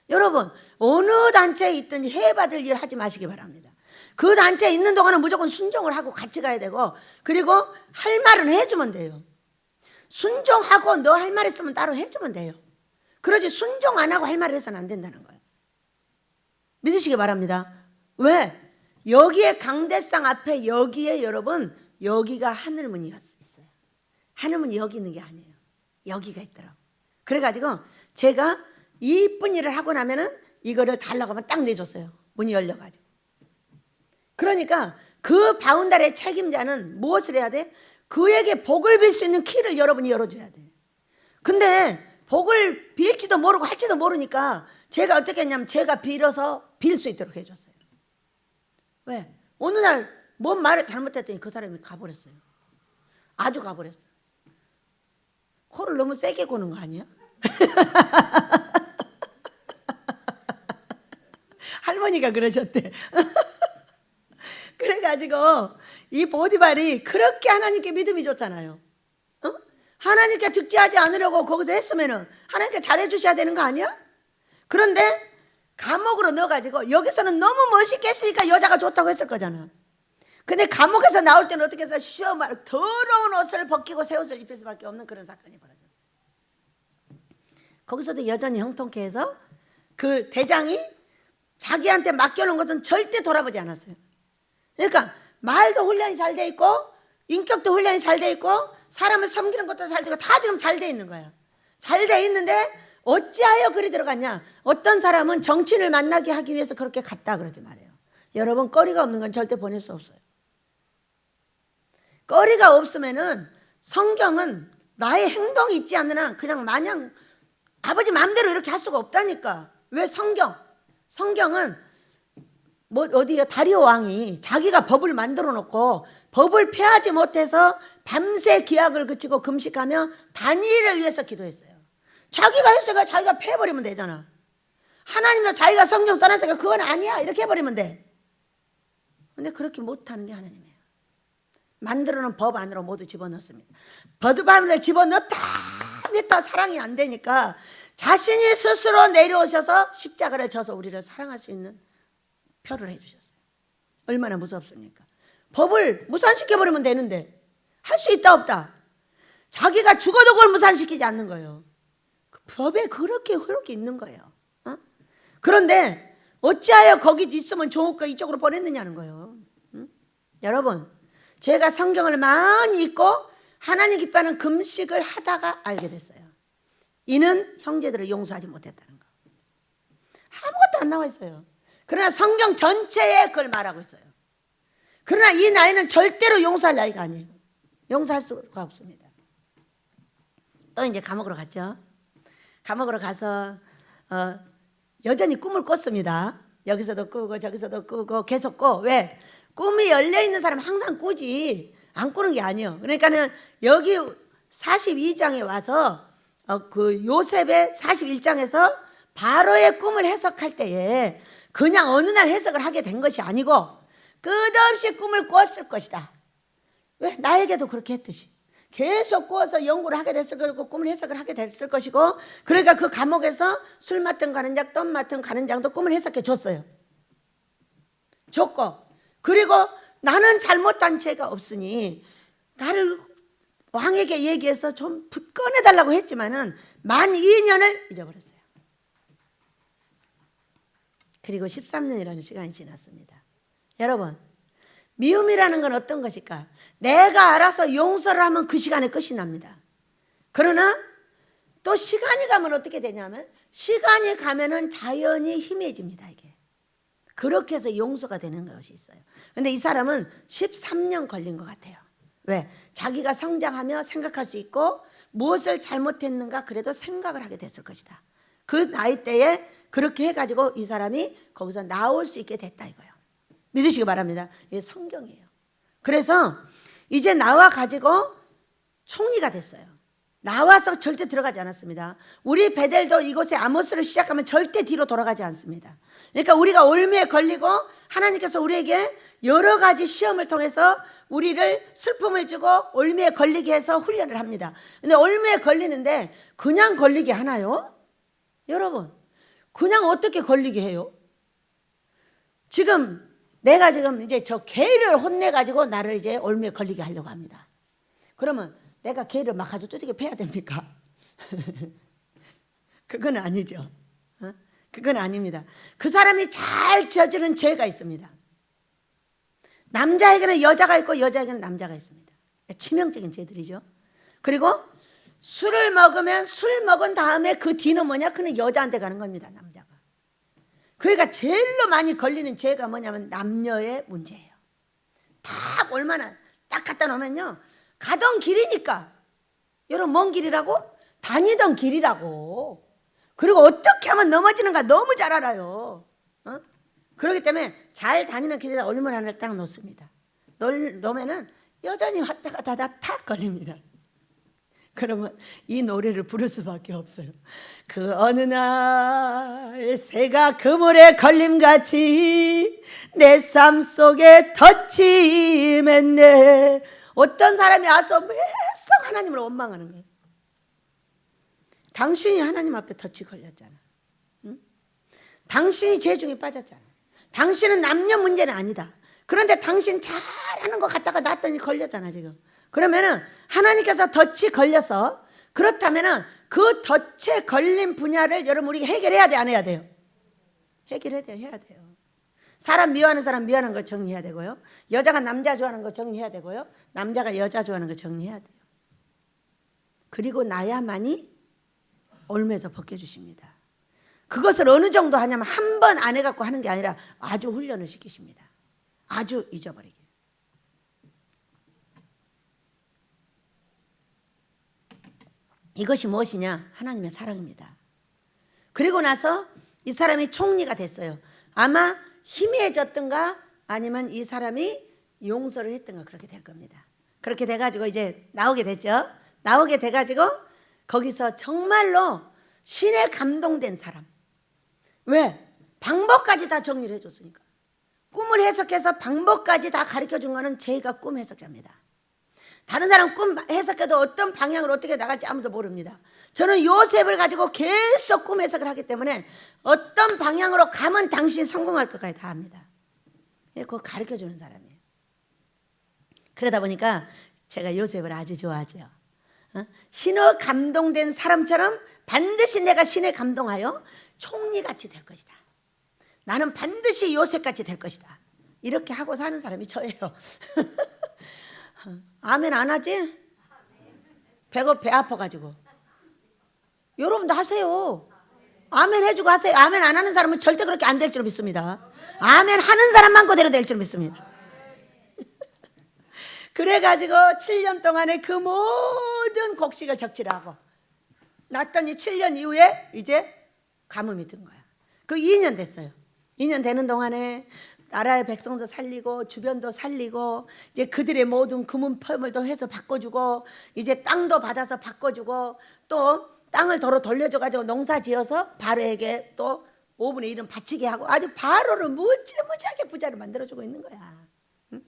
여러분, 어느 단체에 있든지 해받을 일 하지 마시기 바랍니다. 그 단체에 있는 동안은 무조건 순종을 하고 같이 가야 되고, 그리고 할 말은 해주면 돼요. 순종하고 너 할 말 있으면 따로 해주면 돼요. 그러지 순종 안 하고 할 말을 해서는 안 된다는 거예요. 믿으시기 바랍니다. 왜? 여기에 강대상 앞에 여기에 여러분, 여기가 하늘문이 있어요. 하늘문이 여기 있는 게 아니에요. 여기가 있더라고. 그래가지고 제가 이쁜 일을 하고 나면은 이거를 달라고 하면 딱 내줬어요. 문이 열려가지고. 그러니까 그 바운다리의 책임자는 무엇을 해야 돼? 그에게 복을 빌 수 있는 키를 여러분이 열어줘야 돼. 근데 복을 빌지도 모르고 할지도 모르니까 제가 어떻게 했냐면 제가 빌어서 빌 수 있도록 해줬어요. 왜? 어느 날 뭔 말을 잘못했더니 그 사람이 가버렸어요. 아주 가버렸어요. 코를 너무 세게 고는 거 아니야? 할머니가 그러셨대. 그래가지고 이 보디발이 그렇게 하나님께 믿음이 좋잖아요. 하나님께 득지하지 않으려고 거기서 했으면은 하나님께 잘해주셔야 되는 거 아니야? 그런데 감옥으로 넣어가지고 여기서는 너무 멋있게 했으니까 여자가 좋다고 했을 거잖아. 근데 감옥에서 나올 때는 어떻게 해서 시험을 더러운 옷을 벗기고 새 옷을 입힐 수밖에 없는 그런 사건이 벌어졌어요. 거기서도 여전히 형통케 해서 그 대장이 자기한테 맡겨놓은 것은 절대 돌아보지 않았어요. 그러니까 말도 훈련이 잘 돼 있고 인격도 훈련이 잘 돼 있고 사람을 섬기는 것도 잘 되고 다 지금 잘 돼 있는 거야. 잘 돼 있는데 어찌하여 그리 들어갔냐? 어떤 사람은 정치인을 만나게 하기 위해서 그렇게 갔다 그러지 말이에요. 여러분, 거리가 없는 건 절대 보낼 수 없어요. 거리가 없으면은 성경은 나의 행동이 있지 않는 한 그냥 마냥 아버지 마음대로 이렇게 할 수가 없다니까. 왜 성경은 뭐 어디요? 다리오 왕이 자기가 법을 만들어 놓고 법을 폐하지 못해서 밤새 기약을 그치고 금식하며 다니엘을 위해서 기도했어요. 자기가 했으니까 자기가 폐해버리면 되잖아. 하나님도 자기가 성경 써놨으니까 그건 아니야 이렇게 해버리면 돼. 근데 그렇게 못하는 게 하나님이에요. 만들어놓은 법 안으로 모두 집어넣습니다. 버드밤을 집어넣다 사랑이 안 되니까 자신이 스스로 내려오셔서 십자가를 져서 우리를 사랑할 수 있는 표를 해주셨어요. 얼마나 무섭습니까? 법을 무산시켜버리면 되는데 할 수 있다 없다? 자기가 죽어도 그걸 무산시키지 않는 거예요. 그 법에 그렇게 있는 거예요. 어? 그런데 어찌하여 거기 있으면 좋을 거 이쪽으로 보냈느냐는 거예요. 응? 여러분, 제가 성경을 많이 읽고 하나님 기뻐하는 금식을 하다가 알게 됐어요. 이는 형제들을 용서하지 못했다는 거. 아무것도 안 나와 있어요. 그러나 성경 전체에 그걸 말하고 있어요. 그러나 이 나이는 절대로 용서할 나이가 아니에요. 용서할 수가 없습니다. 또 이제 감옥으로 갔죠. 감옥으로 가서 여전히 꿈을 꿨습니다. 여기서도 꾸고 저기서도 꾸고 계속 꿔. 왜? 꿈이 열려있는 사람은 항상 꾸지 안 꾸는 게 아니에요. 그러니까는 여기 42장에 와서 그 요셉의 41장에서 바로의 꿈을 해석할 때에 그냥 어느 날 해석을 하게 된 것이 아니고 끝없이 꿈을 꿨을 것이다. 왜? 나에게도 그렇게 했듯이 계속 꾸어서 연구를 하게 됐을 것이고 꿈을 해석을 하게 됐을 것이고, 그러니까 그 감옥에서 술 맡은 가는 장, 떡 맡은 가는 장도 꿈을 해석해 줬어요. 줬고, 그리고 나는 잘못한 죄가 없으니 나를 왕에게 얘기해서 좀 꺼내달라고 했지만은 만 2년을 잊어버렸어요. 그리고 13년이라는 시간이 지났습니다. 여러분, 미움이라는 건 어떤 것일까? 내가 알아서 용서를 하면 그 시간에 끝이 납니다. 그러나 또 시간이 가면 어떻게 되냐면, 시간이 가면은 자연히 희미해집니다. 이게 그렇게 해서 용서가 되는 것이 있어요. 근데 이 사람은 13년 걸린 것 같아요. 왜? 자기가 성장하며 생각할 수 있고 무엇을 잘못했는가 그래도 생각을 하게 됐을 것이다. 그 나이 때에 그렇게 해가지고 이 사람이 거기서 나올 수 있게 됐다 이거예요. 믿으시기 바랍니다. 이게 성경이에요. 그래서 이제 나와가지고 총리가 됐어요. 나와서 절대 들어가지 않았습니다. 우리 베델도 이곳에 아모스를 시작하면 절대 뒤로 돌아가지 않습니다. 그러니까 우리가 올무에 걸리고 하나님께서 우리에게 여러 가지 시험을 통해서 우리를 슬픔을 주고 올무에 걸리게 해서 훈련을 합니다. 근데 올무에 걸리는데 그냥 걸리게 하나요? 여러분, 그냥 어떻게 걸리게 해요? 지금 내가 지금 이제 저 개를 혼내가지고 나를 이제 올무에 걸리게 하려고 합니다. 그러면 내가 개를 막 가서 뚜둑이 패야 됩니까? 그건 아니죠. 그건 아닙니다. 그 사람이 잘 저지른 죄가 있습니다. 남자에게는 여자가 있고 여자에게는 남자가 있습니다. 치명적인 죄들이죠. 그리고 술을 먹으면 술 먹은 다음에 그 뒤는 뭐냐? 그는 여자한테 가는 겁니다. 남자가. 그러니까 제일로 많이 걸리는 죄가 뭐냐면 남녀의 문제예요. 딱 얼마나 딱 갖다 놓으면요, 가던 길이니까, 여러분 먼 길이라고? 다니던 길이라고. 그리고 어떻게 하면 넘어지는가 너무 잘 알아요. 그렇기 때문에 잘 다니는 길에다 얼물 하나를 딱 놓습니다. 놓으면은 여전히 왔다 갔다 탁 걸립니다. 그러면 이 노래를 부를 수밖에 없어요. 그 어느 날 새가 그물에 걸림같이 내 삶 속에 덫이 맺네. 어떤 사람이 와서 매성 하나님을 원망하는 거예요. 당신이 하나님 앞에 덫이 걸렸잖아. 응? 당신이 죄 중에 빠졌잖아. 당신은 남녀 문제는 아니다. 그런데 당신 잘하는 것 같다가 놨더니 걸렸잖아 지금. 그러면은 하나님께서 덫이 걸려서, 그렇다면은 그 덫에 걸린 분야를 여러분 우리가 해결해야 돼, 안 해야 돼요? 해결해야 돼요, 해야 돼요. 사람 미워하는 사람 미워하는 거 정리해야 되고요. 여자가 남자 좋아하는 거 정리해야 되고요. 남자가 여자 좋아하는 거 정리해야 돼요. 그리고 나야만이 올무에서 벗겨주십니다. 그것을 어느 정도 하냐면 한 번 안 해갖고 하는 게 아니라 아주 훈련을 시키십니다. 아주 잊어버리게. 이것이 무엇이냐? 하나님의 사랑입니다. 그리고 나서 이 사람이 총리가 됐어요. 아마 희미해졌든가 아니면 이 사람이 용서를 했든가 그렇게 될 겁니다. 그렇게 돼가지고 이제 나오게 됐죠. 나오게 돼가지고 거기서 정말로 신에 감동된 사람. 왜? 방법까지 다 정리를 해줬으니까. 꿈을 해석해서 방법까지 다 가르쳐준 거는 제가 꿈 해석자입니다. 다른 사람 꿈 해석해도 어떤 방향으로 어떻게 나갈지 아무도 모릅니다. 저는 요셉을 가지고 계속 꿈 해석을 하기 때문에 어떤 방향으로 가면 당신이 성공할 것까지 다 합니다. 그거 가르쳐 주는 사람이에요. 그러다 보니까 제가 요셉을 아주 좋아하죠. 신의 감동된 사람처럼 반드시 내가 신에 감동하여 총리같이 될 것이다. 나는 반드시 요셉같이 될 것이다. 이렇게 하고 사는 사람이 저예요. 아멘 안 하지? 배 아파가지고. 여러분도 하세요. 아멘 해주고 하세요. 아멘 안 하는 사람은 절대 그렇게 안 될 줄 믿습니다. 아멘 하는 사람만 그대로 될 줄 믿습니다. 그래가지고 7년 동안에 그 모든 곡식을 적치라고 놨더니 7년 이후에 이제 가뭄이 든 거야. 그 2년 됐어요. 2년 되는 동안에 나라의 백성도 살리고 주변도 살리고 이제 그들의 모든 금은펄물도 해서 바꿔주고 이제 땅도 받아서 바꿔주고 또 땅을 도로 돌려줘가지고 농사 지어서 바로에게 또 5분의 1은 바치게 하고 아주 바로를 무지무지하게 부자로 만들어주고 있는 거야. 응?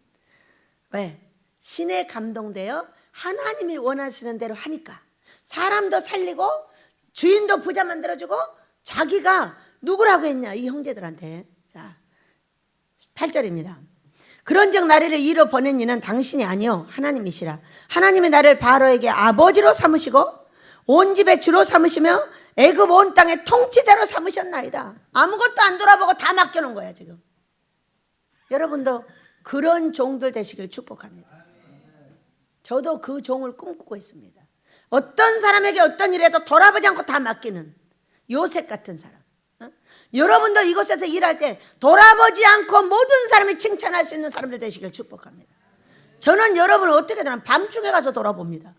왜? 신에 감동되어 하나님이 원하시는 대로 하니까 사람도 살리고 주인도 부자 만들어주고 자기가 누구라고 했냐 이 형제들한테. 자 8절입니다. 그런즉 나를 이로 보낸 이는 당신이 아니요 하나님이시라. 하나님이 나를 바로에게 아버지로 삼으시고 온 집의 주로 삼으시며 애굽 온 땅의 통치자로 삼으셨나이다. 아무것도 안 돌아보고 다 맡겨놓은 거야 지금. 여러분도 그런 종들 되시길 축복합니다. 저도 그 종을 꿈꾸고 있습니다. 어떤 사람에게 어떤 일에도 돌아보지 않고 다 맡기는 요셉 같은 사람. 여러분도 이곳에서 일할 때 돌아보지 않고 모든 사람이 칭찬할 수 있는 사람들 되시길 축복합니다. 저는 여러분을 어떻게든 밤중에 가서 돌아봅니다.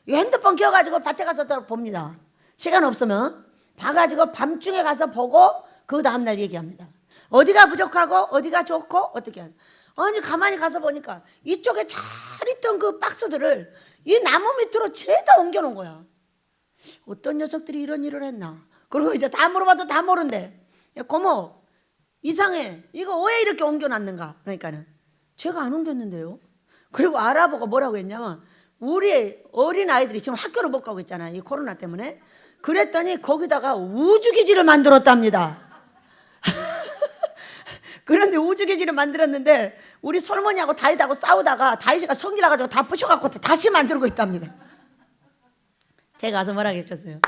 핸드폰 켜가지고 밭에 가서 돌아봅니다. 시간 없으면 봐가지고 밤중에 가서 보고 그 다음날 얘기합니다. 어디가 부족하고 어디가 좋고 어떻게 하는. 아니 가만히 가서 보니까 이쪽에 잘 있던 그 박스들을 이 나무 밑으로 죄다 옮겨놓은 거야. 어떤 녀석들이 이런 일을 했나. 그리고 이제 다 물어봐도 다 모른대. 고모 이상해. 이거 왜 이렇게 옮겨놨는가. 그러니까는 제가 안 옮겼는데요. 그리고 알아보고 뭐라고 했냐면 우리 어린 아이들이 지금 학교를 못 가고 있잖아요. 이 코로나 때문에. 그랬더니 거기다가 우주기지를 만들었답니다. 그런데 우주기지를 만들었는데 우리 솔몬이하고 다윗하고 싸우다가 다윗이가 성질 나가지고 다 부셔갖고 다시 만들고 있답니다. 제가 가서 뭐라고 했겠어요.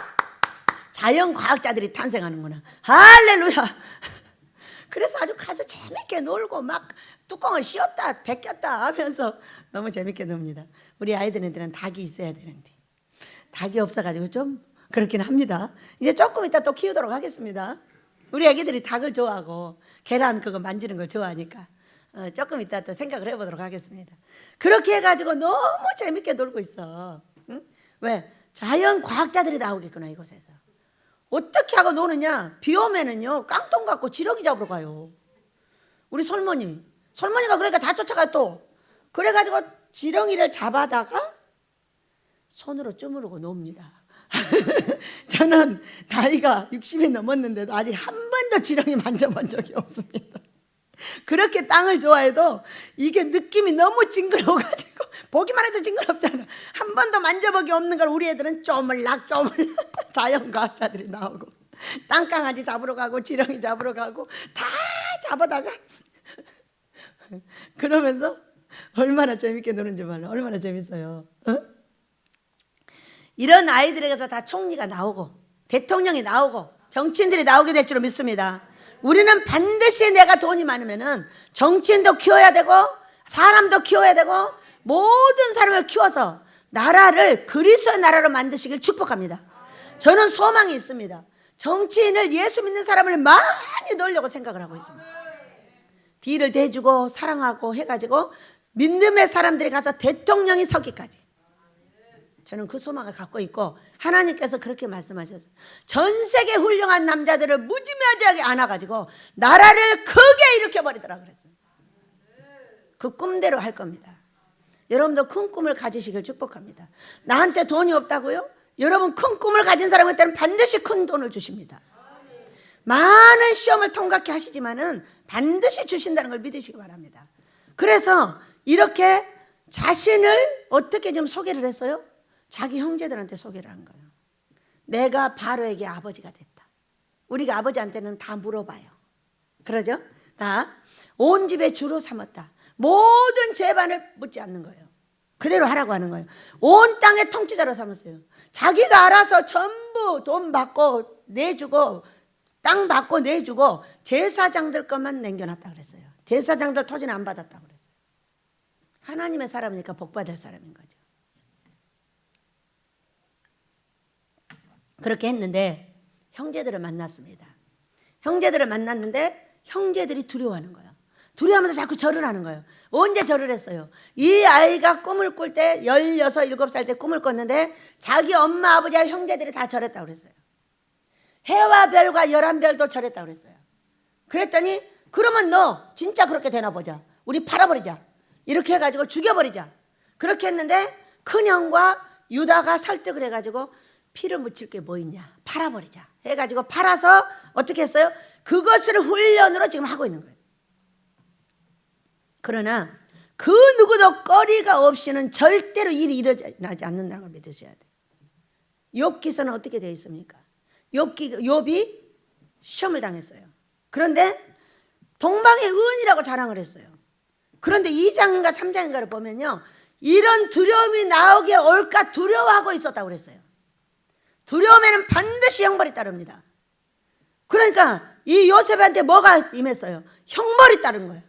자연과학자들이 탄생하는구나. 할렐루야. 그래서 아주 가서 재밌게 놀고 막 뚜껑을 씌웠다 벗겼다 하면서 너무 재밌게 놉니다. 우리 아이들한테는 닭이 있어야 되는데 닭이 없어가지고 좀 그렇긴 합니다. 이제 조금 이따 또 키우도록 하겠습니다. 우리 애기들이 닭을 좋아하고 계란 그거 만지는 걸 좋아하니까 조금 이따 또 생각을 해보도록 하겠습니다. 그렇게 해가지고 너무 재밌게 놀고 있어. 응? 왜? 자연과학자들이 나오겠구나 이곳에서. 어떻게 하고 노느냐. 비 오면은요 깡통 갖고 지렁이 잡으러 가요. 우리 솔몬이가 그러니까 다 쫓아가요 또. 그래가지고 지렁이를 잡아다가 손으로 쭈무르고 놉니다. 저는 나이가 60이 넘었는데도 아직 한 번도 지렁이 만져본 적이 없습니다. 그렇게 땅을 좋아해도 이게 느낌이 너무 징그러워가지고 보기만 해도 징그럽잖아. 한 번도 만져보기 없는 걸 우리 애들은 쪼물락 자연과학자들이 나오고 땅강아지 잡으러 가고 지렁이 잡으러 가고 다 잡아다가 그러면서 얼마나 재밌게 노는지 몰라. 얼마나 재밌어요. 어? 이런 아이들에게서 다 총리가 나오고 대통령이 나오고 정치인들이 나오게 될 줄 믿습니다. 우리는 반드시 내가 돈이 많으면은 정치인도 키워야 되고 사람도 키워야 되고 모든 사람을 키워서 나라를 그리스도의 나라로 만드시길 축복합니다. 저는 소망이 있습니다. 정치인을 예수 믿는 사람을 많이 놀려고 생각을 하고 있습니다. 뒤를 대주고 사랑하고 해가지고 믿음의 사람들이 가서 대통령이 서기까지 저는 그 소망을 갖고 있고 하나님께서 그렇게 말씀하셨어요. 전 세계 훌륭한 남자들을 무지막지하게 안아가지고 나라를 크게 일으켜버리더라 그랬어요. 그 꿈대로 할 겁니다. 여러분도 큰 꿈을 가지시길 축복합니다. 나한테 돈이 없다고요? 여러분 큰 꿈을 가진 사람한테는 반드시 큰 돈을 주십니다. 많은 시험을 통과케 하시지만은 반드시 주신다는 걸 믿으시기 바랍니다. 그래서 이렇게 자신을 어떻게 좀 소개를 했어요? 자기 형제들한테 소개를 한 거예요. 내가 바로에게 아버지가 됐다. 우리가 아버지한테는 다 물어봐요. 그러죠? 다 온 집의 주로 삼았다. 모든 재반을 묻지 않는 거예요. 그대로 하라고 하는 거예요. 온 땅의 통치자로 삼았어요. 자기가 알아서 전부 돈 받고 내주고 땅 받고 내주고 제사장들 것만 남겨놨다 그랬어요. 제사장들 토지는 안 받았다고 그랬어요. 하나님의 사람이니까 복받을 사람인 거죠. 그렇게 했는데 형제들을 만났습니다. 형제들을 만났는데 형제들이 두려워하는 거예요. 두려워하면서 자꾸 절을 하는 거예요. 언제 절을 했어요? 이 아이가 꿈을 꿀 때 16, 7살 때 꿈을 꿨는데 자기 엄마, 아버지와 형제들이 다 절했다고 그랬어요. 해와 별과 11별도 절했다고 그랬어요. 그랬더니 그러면 너 진짜 그렇게 되나 보자. 우리 팔아버리자. 이렇게 해가지고 죽여버리자. 그렇게 했는데 큰형과 유다가 설득을 해가지고 피를 묻힐 게 뭐 있냐. 팔아버리자. 해가지고 팔아서 어떻게 했어요? 그것을 훈련으로 지금 하고 있는 거예요. 그러나 그 누구도 거리가 없이는 절대로 일이 일어나지 않는다는 걸 믿으셔야 돼요. 욥기서는 어떻게 되어 있습니까? 욥이 시험을 당했어요. 그런데 동방의 의인이라고 자랑을 했어요. 그런데 2장인가 3장인가를 보면요, 이런 두려움이 나오게 올까 두려워하고 있었다고 그랬어요. 두려움에는 반드시 형벌이 따릅니다. 그러니까 이 요셉한테 뭐가 임했어요? 형벌이 따른 거예요.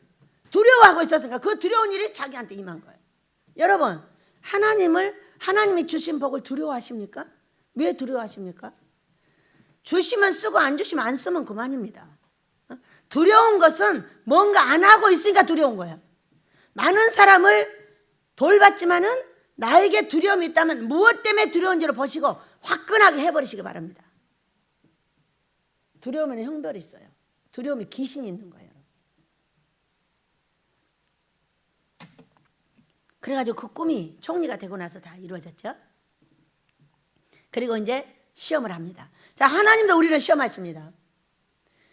두려워하고 있었으니까 그 두려운 일이 자기한테 임한 거예요. 여러분, 하나님이 주신 복을 두려워하십니까? 왜 두려워하십니까? 주시면 쓰고 안 주시면 안 쓰면 그만입니다. 두려운 것은 뭔가 안 하고 있으니까 두려운 거예요. 많은 사람을 돌봤지만은 나에게 두려움이 있다면 무엇 때문에 두려운지를 보시고 화끈하게 해버리시기 바랍니다. 두려움에는 형벌이 있어요. 두려움이 귀신이 있는 거예요. 그래가지고 그 꿈이 총리가 되고 나서 다 이루어졌죠. 그리고 이제 시험을 합니다. 자, 하나님도 우리를 시험하십니다.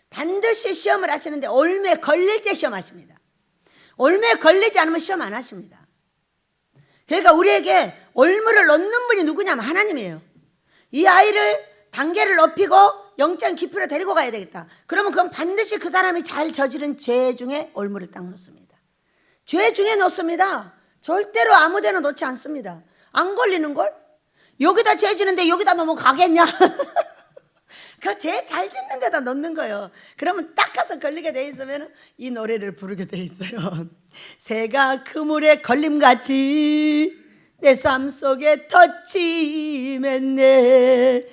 반드시 시험을 하시는데 올매 걸릴 때 시험하십니다. 올매 걸리지 않으면 시험 안 하십니다. 그러니까 우리에게 올무를 넣는 분이 누구냐면 하나님이에요. 이 아이를 단계를 높이고 영적 깊이로 데리고 가야 되겠다. 그러면 그건 반드시 그 사람이 잘 저지른 죄 중에 올무를 딱 놓습니다. 죄 중에 놓습니다. 절대로 아무 데나 놓지 않습니다. 안 걸리는 걸? 여기다 죄 지는데 여기다 놓으면 가겠냐? 그 죄 잘 짓는 데다 넣는 거예요. 그러면 딱 가서 걸리게 돼 있으면 이 노래를 부르게 돼 있어요. 새가 그물에 걸림같이 내 삶 속에 터치 맺네.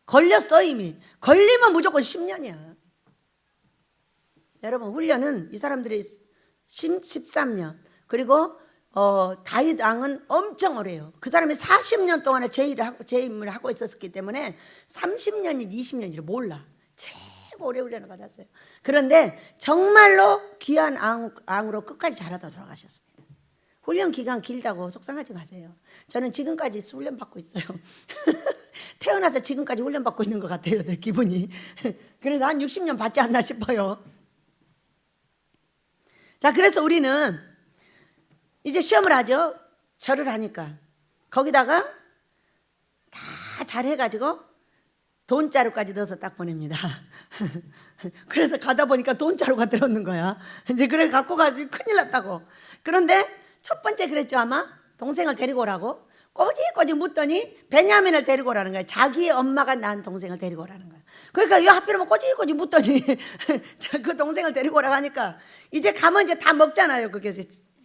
걸렸어 이미. 걸리면 무조건 10년이야. 여러분, 훈련은 이 사람들이 13년 그리고 다윗 왕은 엄청 오래요. 그 사람이 40년 동안에 재임을 하고 있었기 때문에 30년인지 20년인지를 몰라. 최고 오래 훈련을 받았어요. 그런데 정말로 귀한 왕으로 끝까지 잘하다 돌아가셨습니다. 훈련 기간 길다고 속상하지 마세요. 저는 지금까지 훈련 받고 있어요. 태어나서 지금까지 훈련 받고 있는 것 같아요. 내 기분이. 그래서 한 60년 받지 않나 싶어요. 자, 그래서 우리는 이제 시험을 하죠. 절을 하니까. 거기다가 다 잘해가지고 돈자루까지 넣어서 딱 보냅니다. 그래서 가다 보니까 돈자루가 들었는 거야. 이제 그래 갖고 가지고 큰일 났다고. 그런데 첫 번째 그랬죠, 아마. 동생을 데리고 오라고. 꼬지꼬지 묻더니 베냐민을 데리고 오라는 거야. 자기의 엄마가 낳은 동생을 데리고 오라는 거야. 그러니까 이 하필이면 꼬지꼬지 묻더니 그 동생을 데리고 오라고 하니까 이제 가면 이제 다 먹잖아요. 그게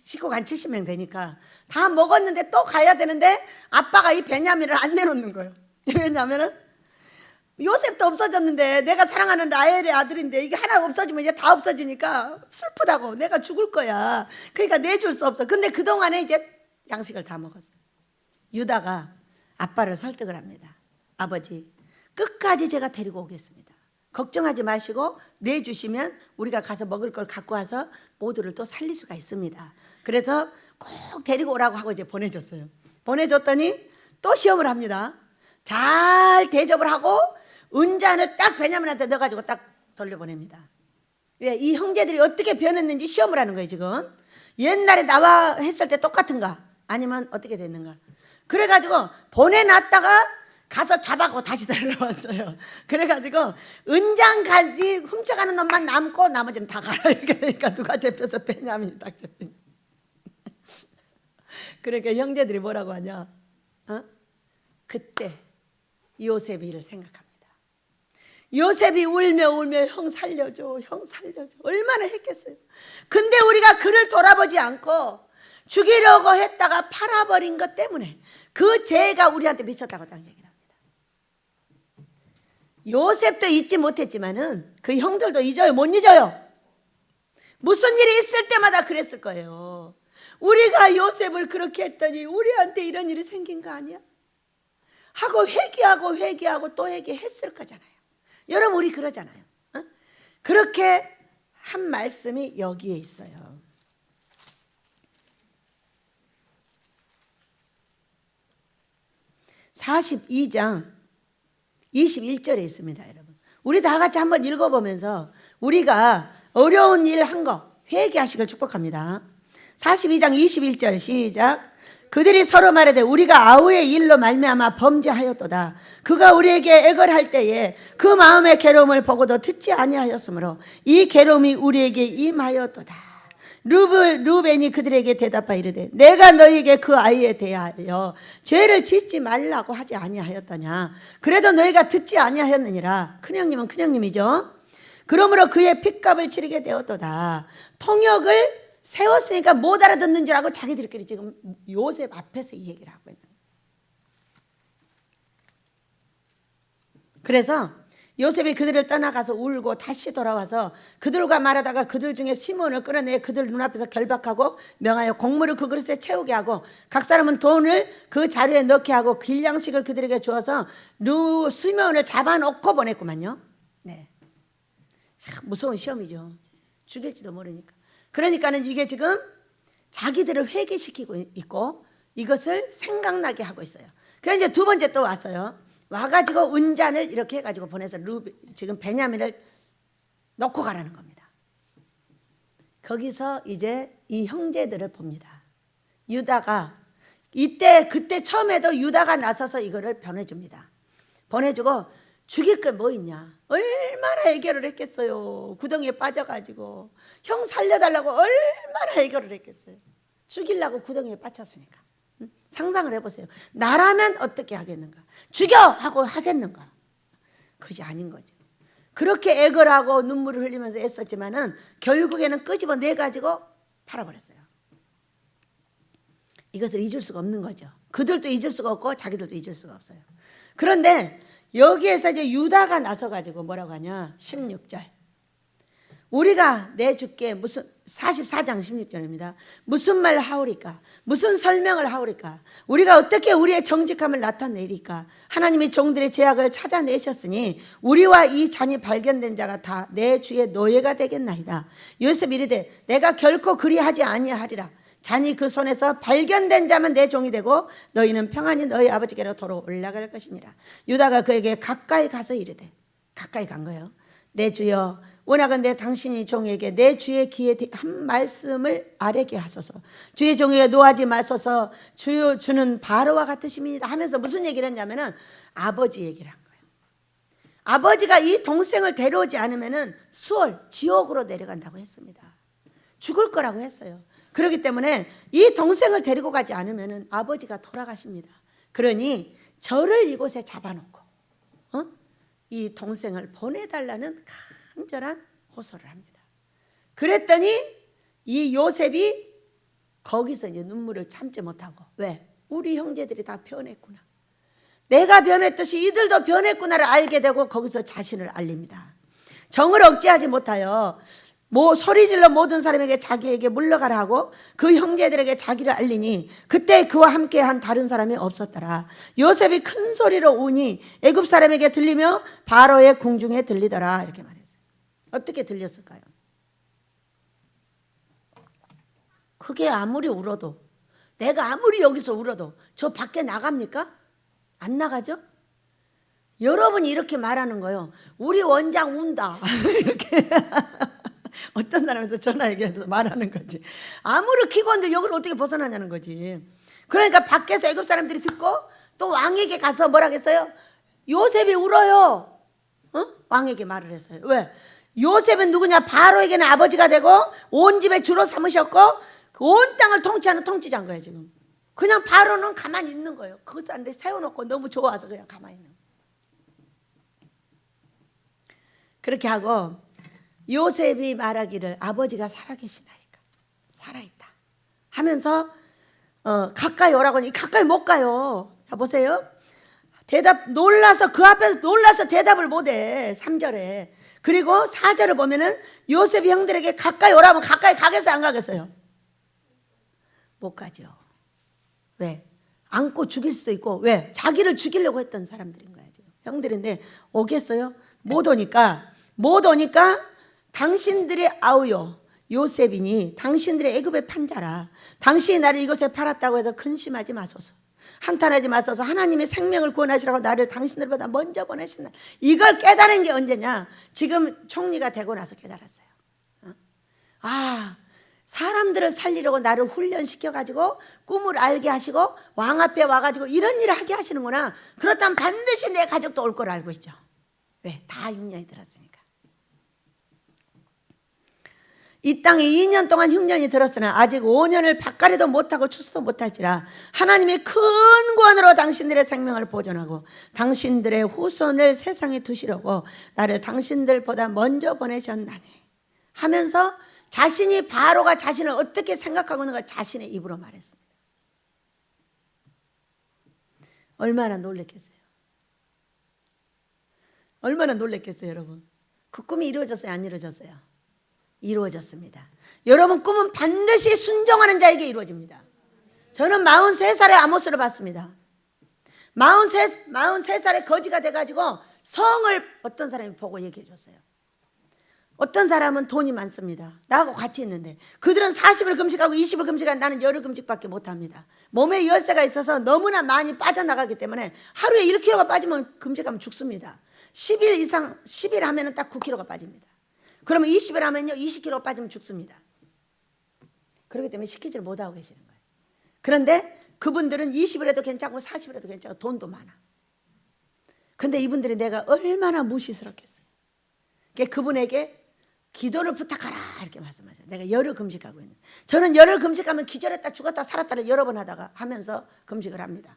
식구가 한 70명 되니까 다 먹었는데 또 가야 되는데 아빠가 이 베냐민을 안 내놓는 거예요. 왜냐면은 요셉도 없어졌는데 내가 사랑하는 라헬의 아들인데 이게 하나 없어지면 이제 다 없어지니까 슬프다고. 내가 죽을 거야. 그러니까 내줄 수 없어. 근데 그동안에 이제 양식을 다 먹었어요. 유다가 아빠를 설득을 합니다. 아버지, 끝까지 제가 데리고 오겠습니다. 걱정하지 마시고 내주시면 우리가 가서 먹을 걸 갖고 와서 모두를 또 살릴 수가 있습니다. 그래서 꼭 데리고 오라고 하고 이제 보내줬어요. 보내줬더니 또 시험을 합니다. 잘 대접을 하고 은잔을 딱 베냐민한테 넣어가지고 딱 돌려보냅니다. 왜? 이 형제들이 어떻게 변했는지 시험을 하는 거예요. 지금 옛날에 나와 했을 때 똑같은가 아니면 어떻게 됐는가. 그래가지고 보내놨다가 가서 잡아고 다시 데려왔어요. 그래가지고 은장까지 훔쳐가는 놈만 남고 나머지는 다 가라. 이렇게 되니까 누가 잡혀서 베냐민이 딱 잡힌. 그러니까 형제들이 뭐라고 하냐? 그때 요셉이 이를 생각합니다. 요셉이 울며 형 살려줘, 형 살려줘. 얼마나 했겠어요. 근데 우리가 그를 돌아보지 않고 죽이려고 했다가 팔아버린 것 때문에 그 죄가 우리한테 미쳤다고 딱 얘기를 합니다. 요셉도 잊지 못했지만은 그 형들도 잊어요? 못 잊어요? 무슨 일이 있을 때마다 그랬을 거예요. 우리가 요셉을 그렇게 했더니 우리한테 이런 일이 생긴 거 아니야? 하고 회개하고 또 회개했을 거잖아요. 여러분 우리 그러잖아요. 그렇게 한 말씀이 여기에 있어요. (42장) 21절에 있습니다. 여러분 우리 다 같이 한번 읽어보면서 우리가 어려운 일 한 거 회개하시길 축복합니다. 42장 21절 시작. 그들이 서로 말하되 우리가 아우의 일로 말미암아 범죄하였도다. 그가 우리에게 애걸할 때에 그 마음의 괴로움을 보고도 듣지 아니하였으므로 이 괴로움이 우리에게 임하였도다. 루벤이 그들에게 대답하여 이르되 내가 너희에게 그 아이에 대하여 죄를 짓지 말라고 하지 아니하였더냐. 그래도 너희가 듣지 아니하였느니라. 큰형님은 큰형님이죠. 그러므로 그의 핏값을 치르게 되었도다. 통역을 세웠으니까 못 알아듣는 줄 알고 자기들끼리 지금 요셉 앞에서 이 얘기를 하고 있는 거예요. 그래서 요셉이 그들을 떠나가서 울고 다시 돌아와서 그들과 말하다가 그들 중에 시몬을 끌어내 그들 눈앞에서 결박하고 명하여 곡물을 그 그릇에 채우게 하고 각 사람은 돈을 그 자루에 넣게 하고 길양식을 그들에게 주어서 시몬을 잡아놓고 보냈구만요. 네. 무서운 시험이죠. 죽일지도 모르니까. 그러니까는 이게 지금 자기들을 회개시키고 있고 이것을 생각나게 하고 있어요. 그래서 이제 두 번째 또 왔어요. 와가지고 은잔을 이렇게 해가지고 보내서 지금 베냐민을 놓고 가라는 겁니다. 거기서 이제 이 형제들을 봅니다. 유다가 그때 처음에도 유다가 나서서 이거를 보내줍니다. 보내주고 죽일 게 뭐 있냐. 얼마나 애교를 했겠어요. 구덩이에 빠져가지고 형 살려달라고 얼마나 애교를 했겠어요. 죽이려고 구덩이에 빠졌으니까. 상상을 해보세요. 나라면 어떻게 하겠는가. 죽여! 하고 하겠는가. 그것이 아닌 거죠. 그렇게 애걸 하고 눈물을 흘리면서 애썼지만은 결국에는 끄집어내가지고 팔아버렸어요. 이것을 잊을 수가 없는 거죠. 그들도 잊을 수가 없고 자기들도 잊을 수가 없어요. 그런데 여기에서 이제 유다가 나서가지고 뭐라고 하냐. 16절. 우리가 내주께 무슨 44장 16절입니다. 무슨 말 하오리까? 무슨 설명을 하오리까? 우리가 어떻게 우리의 정직함을 나타내리까? 하나님이 종들의 죄악을 찾아내셨으니 우리와 이 잔이 발견된 자가 다 내 주의 노예가 되겠나이다. 요셉이 이르되 내가 결코 그리하지 아니하리라. 잔이 그 손에서 발견된 자만 내 종이 되고 너희는 평안히 너희 아버지께로 도로 올라갈 것이니라. 유다가 그에게 가까이 가서 이르되, 가까이 간 거예요. 내 주여 원하건대 당신이 종에게 내 주의 귀에 한 말씀을 아뢰게 하소서. 주의 종에게 노하지 마소서. 주는 바로와 같으십니다 하면서 무슨 얘기를 했냐면은 아버지 얘기를 한 거예요. 아버지가 이 동생을 데려오지 않으면은 수월 지옥으로 내려간다고 했습니다. 죽을 거라고 했어요. 그렇기 때문에 이 동생을 데리고 가지 않으면 아버지가 돌아가십니다. 그러니 저를 이곳에 잡아놓고 이 동생을 보내달라는 간절한 호소를 합니다. 그랬더니 이 요셉이 거기서 이제 눈물을 참지 못하고, 왜? 우리 형제들이 다 변했구나. 내가 변했듯이 이들도 변했구나를 알게 되고 거기서 자신을 알립니다. 정을 억제하지 못하여 소리질러 모든 사람에게 자기에게 물러가라 하고 그 형제들에게 자기를 알리니 그때 그와 함께한 다른 사람이 없었더라. 요셉이 큰 소리로 우니 애굽 사람에게 들리며 바로의 궁중에 들리더라. 이렇게 말했어요. 어떻게 들렸을까요? 그게 아무리 울어도, 내가 아무리 여기서 울어도 저 밖에 나갑니까? 안 나가죠? 여러분이 이렇게 말하는 거예요. 우리 원장 운다. 이렇게 어떤 사람에서 전화 얘기하면서 말하는 거지. 아무리 키고 온들 여기를 어떻게 벗어나냐는 거지. 그러니까 밖에서 애굽 사람들이 듣고 또 왕에게 가서 뭐라 했어요? 요셉이 울어요. 왕에게 말을 했어요. 왜? 요셉은 누구냐? 바로에게는 아버지가 되고 온 집에 주로 삼으셨고 온 땅을 통치하는 통치자인 거예요. 지금 그냥 바로는 가만히 있는 거예요. 그것도 안 돼. 세워놓고 너무 좋아서 그냥 가만히 있는 거예요. 그렇게 하고 요셉이 말하기를 아버지가 살아계시나이까, 살아있다 하면서 가까이 오라고 하니 가까이 못 가요. 자 보세요. 대답 놀라서 그 앞에서 놀라서 대답을 못해. 3절에. 그리고 4절을 보면은 요셉이 형들에게 가까이 오라면 가까이 가겠어요, 안 가겠어요? 못 가죠. 왜? 안고 죽일 수도 있고. 왜? 자기를 죽이려고 했던 사람들인 거야 지금. 형들인데 오겠어요? 못 오니까 당신들의 아우요 요셉이니 당신들의 애굽의 판자라. 당신이 나를 이곳에 팔았다고 해서 근심하지 마소서. 한탄하지 마소서. 하나님의 생명을 구원하시라고 나를 당신들보다 먼저 보내신 날. 이걸 깨달은 게 언제냐? 지금 총리가 되고 나서 깨달았어요. 사람들을 살리려고 나를 훈련시켜가지고 꿈을 알게 하시고 왕 앞에 와가지고 이런 일을 하게 하시는구나. 그렇다면 반드시 내 가족도 올 걸 알고 있죠. 왜? 다 흉년이 들었으니까. 이 땅에 2년 동안 흉년이 들었으나 아직 5년을 밭가리도 못하고 추수도 못할지라 하나님의 큰 구원으로 당신들의 생명을 보존하고 당신들의 후손을 세상에 두시려고 나를 당신들보다 먼저 보내셨나니 하면서 자신이 바로가 자신을 어떻게 생각하고 있는 걸 자신의 입으로 말했습니다. 얼마나 놀랬겠어요? 얼마나 놀랬겠어요, 여러분? 그 꿈이 이루어졌어요, 안 이루어졌어요? 이루어졌습니다. 여러분 꿈은 반드시 순종하는 자에게 이루어집니다. 저는 43살에 아모스를 봤습니다. 43살에 거지가 돼가지고 성을 어떤 사람이 보고 얘기해 줬어요. 어떤 사람은 돈이 많습니다. 나하고 같이 있는데 그들은 40을 금식하고 20을 금식하고 나는 열흘 금식밖에 못합니다. 몸에 열쇠가 있어서 너무나 많이 빠져나가기 때문에 하루에 1kg가 빠지면 금식하면 죽습니다. 10일 이상 10일 하면 딱 9kg가 빠집니다. 그러면 20일 하면요 20kg 빠지면 죽습니다. 그렇기 때문에 시키지를 못하고 계시는 거예요. 그런데 그분들은 20일 해도 괜찮고 40일 해도 괜찮고 돈도 많아. 근데 이분들이 내가 얼마나 무시스럽겠어요. 그분에게 기도를 부탁하라 이렇게 말씀하세요. 내가 열흘 금식하고 있는. 저는 열흘 금식하면 기절했다 죽었다 살았다를 여러 번 하면서 금식을 합니다.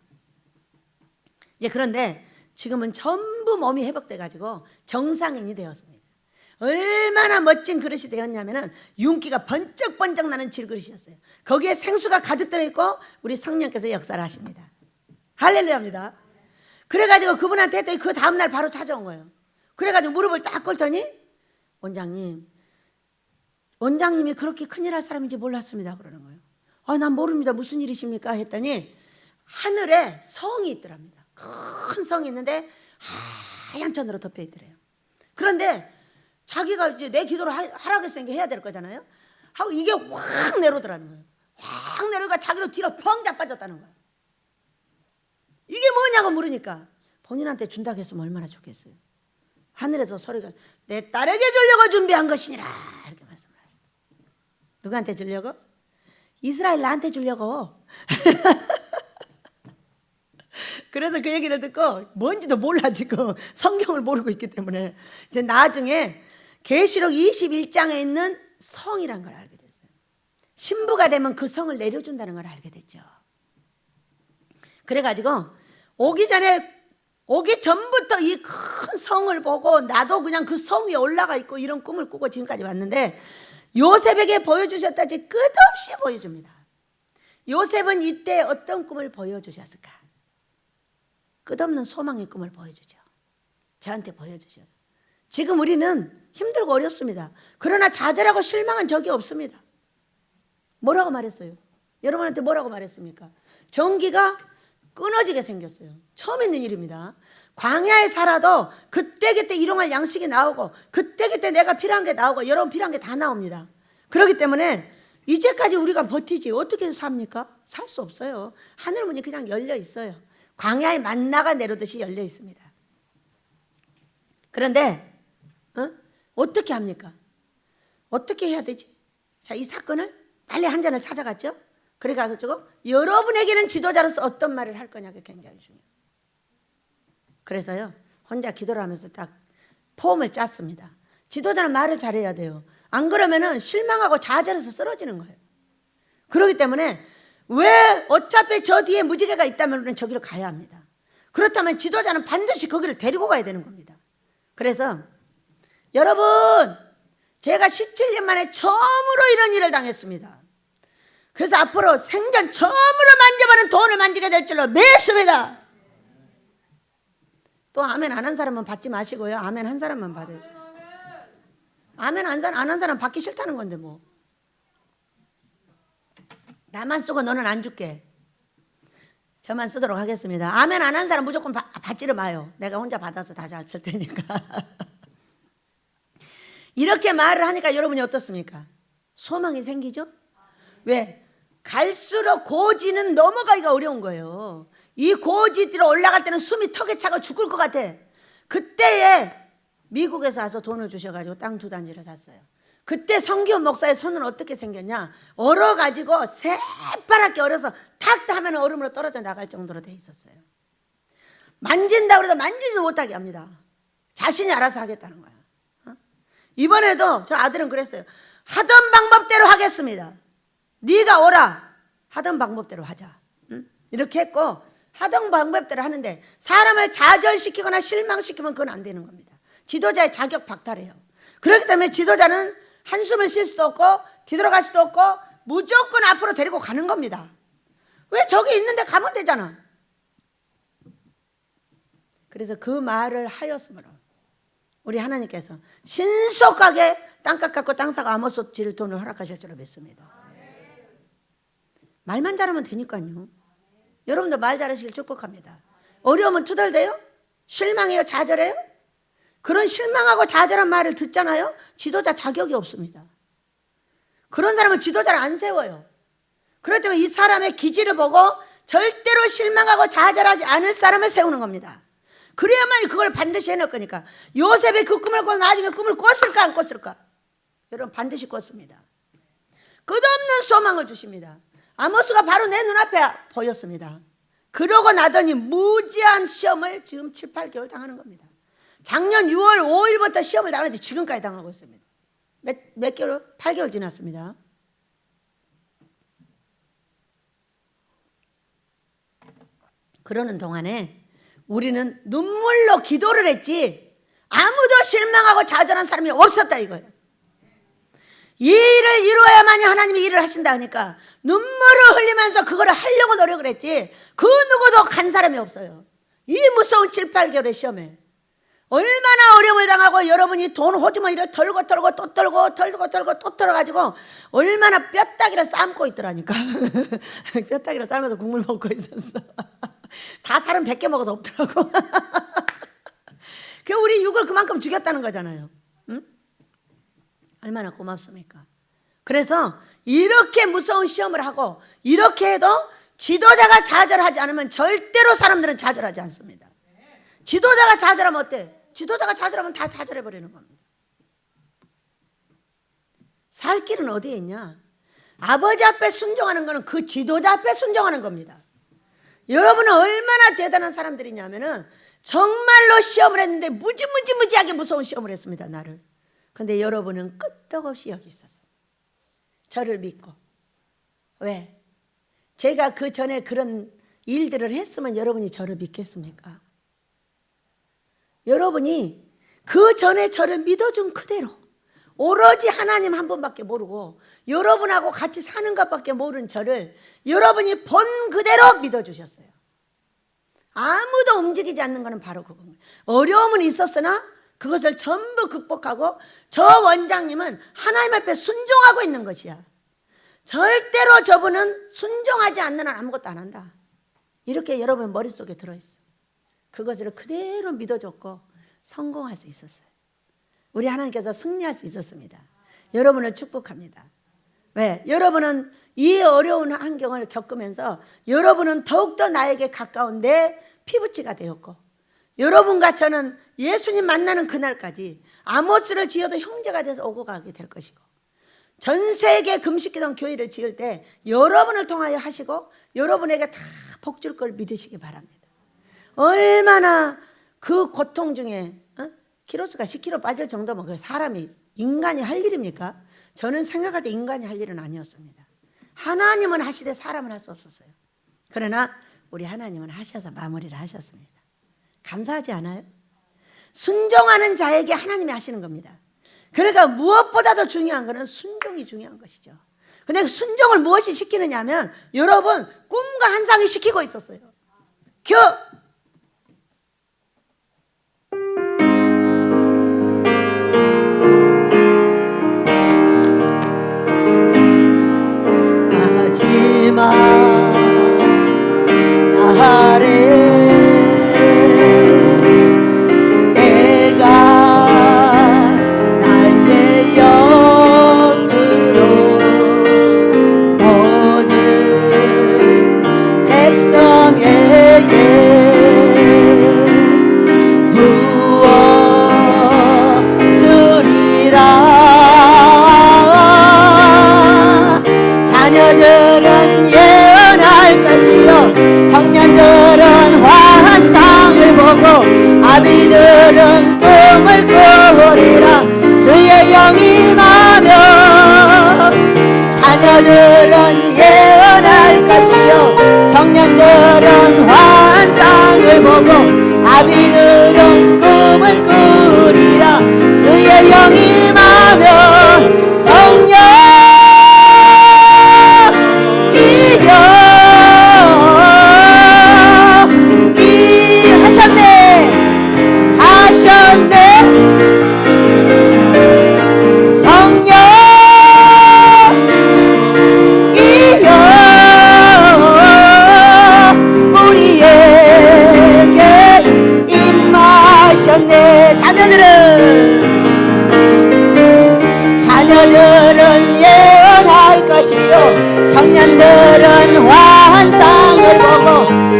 이제 그런데 지금은 전부 몸이 회복돼 가지고 정상인이 되었습니다. 얼마나 멋진 그릇이 되었냐면은 윤기가 번쩍번쩍 나는 질그릇이었어요. 거기에 생수가 가득 들어있고 우리 성령께서 역사를 하십니다. 할렐루야입니다. 그래가지고 그분한테 했더니 그 다음날 바로 찾아온 거예요. 그래가지고 무릎을 딱 꿇더니 원장님이 그렇게 큰일 할 사람인지 몰랐습니다 그러는 거예요. 난 모릅니다. 무슨 일이십니까? 했더니 하늘에 성이 있더랍니다. 큰 성이 있는데 하얀 천으로 덮여 있더래요. 그런데 자기가 이제 내 기도를 하라고 했으니까 해야 될 거잖아요. 하고 이게 확 내려오더라는 거예요. 확 내려오니까 자기로 뒤로 펑 자빠졌다는 거예요. 이게 뭐냐고 물으니까 본인한테 준다고 했으면 얼마나 좋겠어요. 하늘에서 소리가 내 딸에게 주려고 준비한 것이니라 이렇게 말씀을 하셨어요. 누구한테 주려고? 이스라엘 나한테 주려고. 그래서 그 얘기를 듣고 뭔지도 몰라 지금 성경을 모르고 있기 때문에 이제 나중에 계시록 21장에 있는 성이란 걸 알게 됐어요. 신부가 되면 그 성을 내려준다는 걸 알게 됐죠. 그래가지고 오기 전부터 이 큰 성을 보고 나도 그냥 그 성 위에 올라가 있고 이런 꿈을 꾸고 지금까지 왔는데 요셉에게 보여주셨다지 끝없이 보여줍니다. 요셉은 이때 어떤 꿈을 보여주셨을까? 끝없는 소망의 꿈을 보여주죠. 저한테 보여주죠. 지금 우리는 힘들고 어렵습니다. 그러나 좌절하고 실망한 적이 없습니다. 뭐라고 말했어요? 여러분한테 뭐라고 말했습니까? 전기가 끊어지게 생겼어요. 처음 있는 일입니다. 광야에 살아도 그때그때 일용할 양식이 나오고 그때그때 내가 필요한 게 나오고 여러분 필요한 게 다 나옵니다. 그렇기 때문에 이제까지 우리가 버티지 어떻게 삽니까? 살 수 없어요. 하늘문이 그냥 열려 있어요. 광야에 만나가 내려듯이 열려 있습니다. 그런데 어떻게 합니까? 어떻게 해야 되지? 자, 이 사건을 빨리 한 잔을 찾아갔죠. 그래가지고 여러분에게는 지도자로서 어떤 말을 할 거냐가 굉장히 중요해요. 그래서요 혼자 기도를 하면서 딱 포음을 짰습니다. 지도자는 말을 잘해야 돼요. 안 그러면은 실망하고 좌절해서 쓰러지는 거예요. 그렇기 때문에 왜 어차피 저 뒤에 무지개가 있다면 우리는 저기로 가야 합니다. 그렇다면 지도자는 반드시 거기를 데리고 가야 되는 겁니다. 그래서 여러분, 제가 17년 만에 처음으로 이런 일을 당했습니다. 그래서 앞으로 생전 처음으로 만져보는 돈을 만지게 될 줄로 믿습니다. 또 아멘 안 한 사람은 받지 마시고요. 아멘 한 사람만 받아요. 아멘 안 한 사람 받기 싫다는 건데 뭐. 나만 쓰고 너는 안 줄게. 저만 쓰도록 하겠습니다. 아멘 안 한 사람 무조건 받지를 마요. 내가 혼자 받아서 다 잘 쓸 테니까. 이렇게 말을 하니까 여러분이 어떻습니까? 소망이 생기죠? 왜? 갈수록 고지는 넘어가기가 어려운 거예요. 이 고지 뒤로 올라갈 때는 숨이 턱에 차고 죽을 것 같아. 그때에 미국에서 와서 돈을 주셔가지고 땅 2단지를 샀어요. 그때 성기훈 목사의 손은 어떻게 생겼냐? 얼어가지고 새파랗게 얼어서 탁 하면 얼음으로 떨어져 나갈 정도로 돼 있었어요. 만진다고 해도 만지지도 못하게 합니다. 자신이 알아서 하겠다는 거야. 이번에도 저 아들은 그랬어요. 하던 방법대로 하겠습니다. 네가 오라. 하던 방법대로 하자. 이렇게 했고 하던 방법대로 하는데 사람을 좌절시키거나 실망시키면 그건 안 되는 겁니다. 지도자의 자격 박탈이에요. 그렇기 때문에 지도자는 한숨을 쉴 수도 없고 뒤돌아갈 수도 없고 무조건 앞으로 데리고 가는 겁니다. 왜 저기 있는데 가면 되잖아. 그래서 그 말을 하였으므로 우리 하나님께서 신속하게 땅값 갖고 땅 사고 아모스 질 돈을 허락하실 줄로 믿습니다. 말만 잘하면 되니까요. 여러분도 말 잘하시길 축복합니다. 어려우면 투덜대요? 실망해요? 좌절해요? 그런 실망하고 좌절한 말을 듣잖아요. 지도자 자격이 없습니다. 그런 사람은 지도자를 안 세워요. 그렇기 때문에 이 사람의 기질을 보고 절대로 실망하고 좌절하지 않을 사람을 세우는 겁니다. 그래야만 그걸 반드시 해낼 거니까. 요셉이 그 꿈을 꿔서 나중에 꿈을 꿨을까 안 꿨을까? 여러분 반드시 꿨습니다. 끝없는 소망을 주십니다. 아모스가 바로 내 눈앞에 보였습니다. 그러고 나더니 무지한 시험을 지금 7, 8개월 당하는 겁니다. 작년 6월 5일부터 시험을 당하는데 지금까지 당하고 있습니다. 몇 개월? 8개월 지났습니다. 그러는 동안에 우리는 눈물로 기도를 했지 아무도 실망하고 좌절한 사람이 없었다 이거예요. 이 일을 이루어야만이 하나님이 일을 하신다 하니까 눈물을 흘리면서 그거를 하려고 노력을 했지 그 누구도 간 사람이 없어요. 이 무서운 7, 8개월의 시험에 얼마나 어려움을 당하고 여러분이 돈 호주머니를 털고 또 털어가지고 얼마나 뼈다귀를 삶고 있더라니까. 뼈다귀를 삶아서 국물 먹고 있었어. 다 살은 100개 먹어서 없더라고. 그 우리 육을 그만큼 죽였다는 거잖아요. 응? 얼마나 고맙습니까? 그래서 이렇게 무서운 시험을 하고 이렇게 해도 지도자가 좌절하지 않으면 절대로 사람들은 좌절하지 않습니다. 지도자가 좌절하면 어때? 지도자가 좌절하면 다 좌절해버리는 겁니다. 살 길은 어디에 있냐? 아버지 앞에 순종하는 것은 그 지도자 앞에 순종하는 겁니다. 여러분은 얼마나 대단한 사람들이냐면은 정말로 시험을 했는데 무지하게 무서운 시험을 했습니다. 나를. 근데 여러분은 끄떡없이 여기 있었어요. 저를 믿고. 왜? 제가 그 전에 그런 일들을 했으면 여러분이 저를 믿겠습니까? 여러분이 그 전에 저를 믿어준 그대로 오로지 하나님 한 분밖에 모르고 여러분하고 같이 사는 것밖에 모르는 저를 여러분이 본 그대로 믿어주셨어요. 아무도 움직이지 않는 것은 바로 그겁니다. 어려움은 있었으나 그것을 전부 극복하고 저 원장님은 하나님 앞에 순종하고 있는 것이야. 절대로 저분은 순종하지 않는 한 아무것도 안 한다. 이렇게 여러분 머릿속에 들어있어. 그것을 그대로 믿어줬고 성공할 수 있었어요. 우리 하나님께서 승리할 수 있었습니다. 여러분을 축복합니다. 왜? 여러분은 이 어려운 환경을 겪으면서 여러분은 더욱더 나에게 가까운 내 피부치가 되었고 여러분과 저는 예수님 만나는 그날까지 아모스를 지어도 형제가 돼서 오고 가게 될 것이고 전 세계 금식기도 교회를 지을 때 여러분을 통하여 하시고 여러분에게 다 복 줄 걸 믿으시기 바랍니다. 얼마나 그 고통 중에 키로수가 10kg 빠질 정도면 그 사람이 인간이 할 일입니까? 저는 생각할 때 인간이 할 일은 아니었습니다. 하나님은 하시되 사람은 할 수 없었어요. 그러나 우리 하나님은 하셔서 마무리를 하셨습니다. 감사하지 않아요? 순종하는 자에게 하나님이 하시는 겁니다. 그러니까 무엇보다도 중요한 것은 순종이 중요한 것이죠. 근데 순종을 무엇이 시키느냐 하면 여러분 꿈과 환상이 시키고 있었어요. 마지막 날에 자녀들은 예언할 것이요 청년들은 환상을 보고 아비들은 꿈을 꾸리라. 주의 영이 임하며 자녀들은 예언할 것이요 청년들은 환상을 보고 아비들은 꿈을 꾸리라. 주의 영이 임하며 성령 자녀들은 예언할 것이요 청년들은 환상을 보고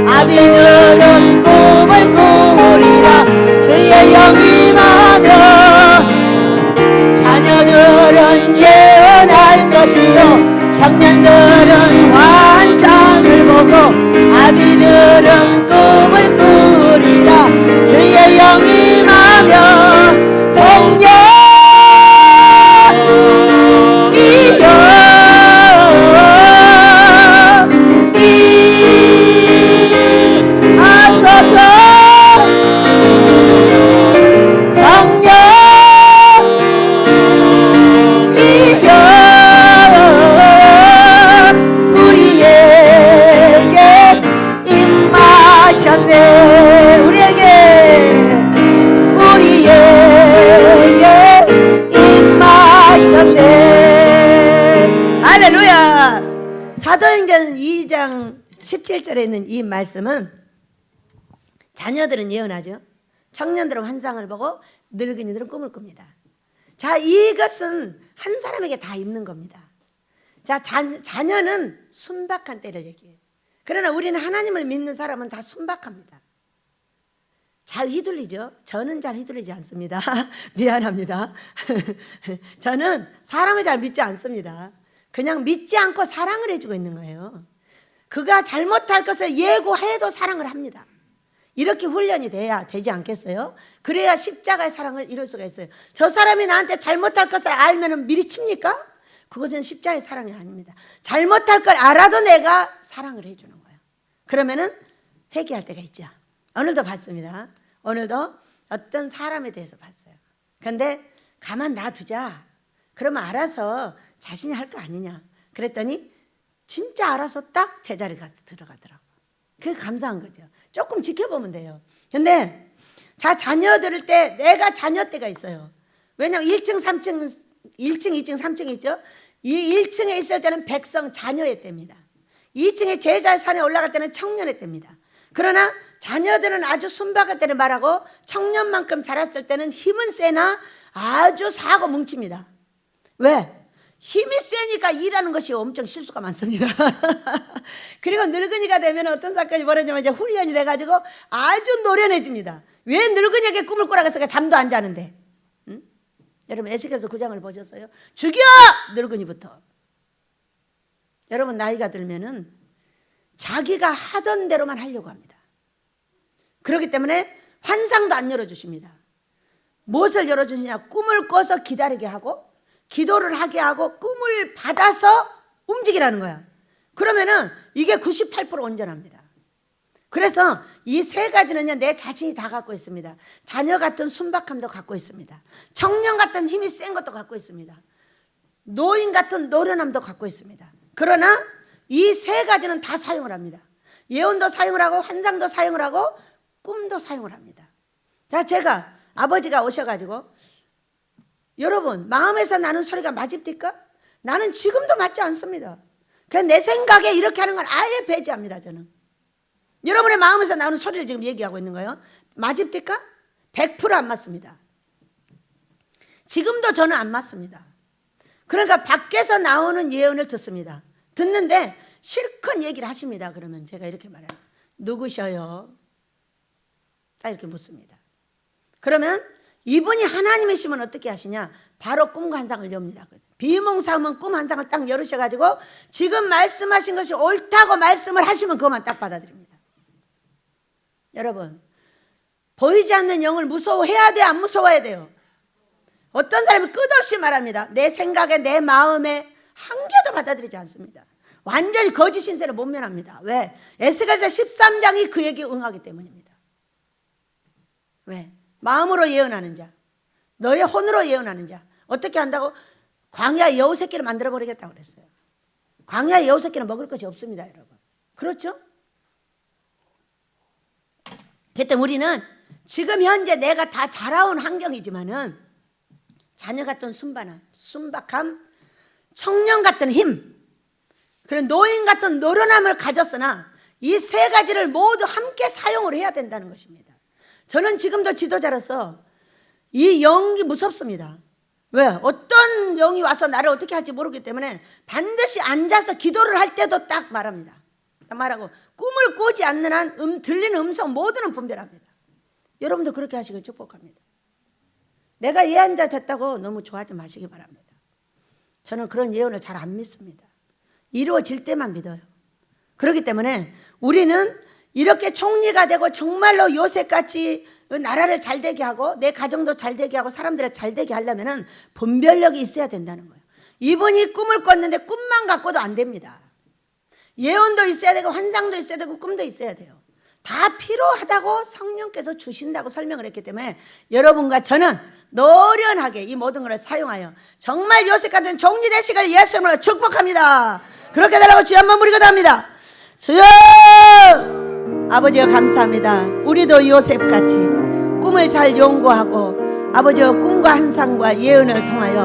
아비들은 꿈을 꾸리라. 주의 영이 임하며 자녀들은 예언할 것이요 청년들은 환상을 보고 아비들은 꿈을 꾸리라. 주의 영이 임하며 성령 사도행전 2장 17절에 있는 이 말씀은 자녀들은 예언하죠. 청년들은 환상을 보고 늙은이들은 꿈을 꿉니다. 자, 이것은 한 사람에게 다 있는 겁니다. 자, 자녀는 순박한 때를 얘기해요. 그러나 우리는 하나님을 믿는 사람은 다 순박합니다. 잘 휘둘리죠. 저는 잘 휘둘리지 않습니다. 미안합니다. 저는 사람을 잘 믿지 않습니다. 그냥 믿지 않고 사랑을 해주고 있는 거예요. 그가 잘못할 것을 예고해도 사랑을 합니다. 이렇게 훈련이 돼야 되지 않겠어요? 그래야 십자가의 사랑을 이룰 수가 있어요. 저 사람이 나한테 잘못할 것을 알면 미리 칩니까? 그것은 십자가의 사랑이 아닙니다. 잘못할 걸 알아도 내가 사랑을 해주는 거예요. 그러면은 회개할 때가 있죠. 오늘도 봤습니다. 오늘도 어떤 사람에 대해서 봤어요. 그런데 가만 놔두자. 그러면 알아서 자신이 할 거 아니냐. 그랬더니 진짜 알아서 딱 제자리에 들어가더라고. 그게 감사한 거죠. 조금 지켜보면 돼요. 근데 자녀들을 때 내가 자녀 때가 있어요. 왜냐하면 1층, 3층, 1층, 2층, 3층 있죠. 이 1층에 있을 때는 백성 자녀의 때입니다. 2층에 제자의 산에 올라갈 때는 청년의 때입니다. 그러나 자녀들은 아주 순박할 때는 말하고 청년만큼 자랐을 때는 힘은 세나 아주 사고 뭉칩니다. 왜? 힘이 세니까 일하는 것이 엄청 실수가 많습니다. 그리고 늙은이가 되면 어떤 사건이 벌어지면 이제 훈련이 돼가지고 아주 노련해집니다. 왜 늙은이에게 꿈을 꾸라고 했을까? 잠도 안 자는데. 응? 여러분 에스겔서 9장을 보셨어요? 죽여! 늙은이부터. 여러분 나이가 들면은 자기가 하던 대로만 하려고 합니다. 그렇기 때문에 환상도 안 열어주십니다. 무엇을 열어주시냐? 꿈을 꿔서 기다리게 하고 기도를 하게 하고 꿈을 받아서 움직이라는 거야. 그러면은 이게 98% 온전합니다. 그래서 이 세 가지는요, 내 자신이 다 갖고 있습니다. 자녀 같은 순박함도 갖고 있습니다. 청년 같은 힘이 센 것도 갖고 있습니다. 노인 같은 노련함도 갖고 있습니다. 그러나 이 세 가지는 다 사용을 합니다. 예언도 사용을 하고 환상도 사용을 하고 꿈도 사용을 합니다. 제가 아버지가 오셔가지고 여러분 마음에서 나는 소리가 맞습니까? 나는 지금도 맞지 않습니다. 그냥 내 생각에 이렇게 하는 건 아예 배제합니다. 저는 여러분의 마음에서 나오는 소리를 지금 얘기하고 있는 거예요. 맞습니까? 100% 안 맞습니다. 지금도 저는 안 맞습니다. 그러니까 밖에서 나오는 예언을 듣습니다. 듣는데 실컷 얘기를 하십니다. 그러면 제가 이렇게 말해요. 누구셔요? 딱 이렇게 묻습니다. 그러면 이분이 하나님이시면 어떻게 하시냐? 바로 꿈과 환상을 엽니다. 비몽사몽 꿈 환상을 딱 열으셔가지고 지금 말씀하신 것이 옳다고 말씀을 하시면 그것만 딱 받아들입니다. 여러분, 보이지 않는 영을 무서워해야 돼요? 안 무서워해야 돼요? 어떤 사람이 끝없이 말합니다. 내 생각에 내 마음에 한 개도 받아들이지 않습니다. 완전히 거짓 신세를 모면합니다. 왜? 에스겔서 13장이 그에게 응하기 때문입니다. 왜? 마음으로 예언하는 자, 너의 혼으로 예언하는 자. 어떻게 한다고? 광야 여우 새끼를 만들어 버리겠다고 그랬어요. 광야 여우 새끼는 먹을 것이 없습니다, 여러분. 그렇죠? 그때 우리는 지금 현재 내가 다 자라온 환경이지만은 자녀 같은 순박함, 청년 같은 힘, 그런 노인 같은 노련함을 가졌으나 이 세 가지를 모두 함께 사용을 해야 된다는 것입니다. 저는 지금도 지도자로서 이 영이 무섭습니다. 왜? 어떤 영이 와서 나를 어떻게 할지 모르기 때문에 반드시 앉아서 기도를 할 때도 딱 말합니다. 딱 말하고 꿈을 꾸지 않는 한 들리는 음성 모두는 분별합니다. 여러분도 그렇게 하시길 축복합니다. 내가 예언자 됐다고 너무 좋아하지 마시기 바랍니다. 저는 그런 예언을 잘 안 믿습니다. 이루어질 때만 믿어요. 그렇기 때문에 우리는 이렇게 총리가 되고 정말로 요셉같이 나라를 잘 되게 하고 내 가정도 잘 되게 하고 사람들을 잘 되게 하려면 분별력이 있어야 된다는 거예요. 이분이 꿈을 꿨는데 꿈만 갖고도 안 됩니다. 예언도 있어야 되고 환상도 있어야 되고 꿈도 있어야 돼요. 다 필요하다고 성령께서 주신다고 설명을 했기 때문에 여러분과 저는 노련하게 이 모든 것을 사용하여 정말 요셉 같은 종리 되시길 예수 이름으로 축복합니다. 그렇게 되라고 주여 한번 부리고 합니다. 주여! 아버지여 감사합니다. 우리도 요셉같이 꿈을 잘 연구하고 아버지여 꿈과 환상과 예언을 통하여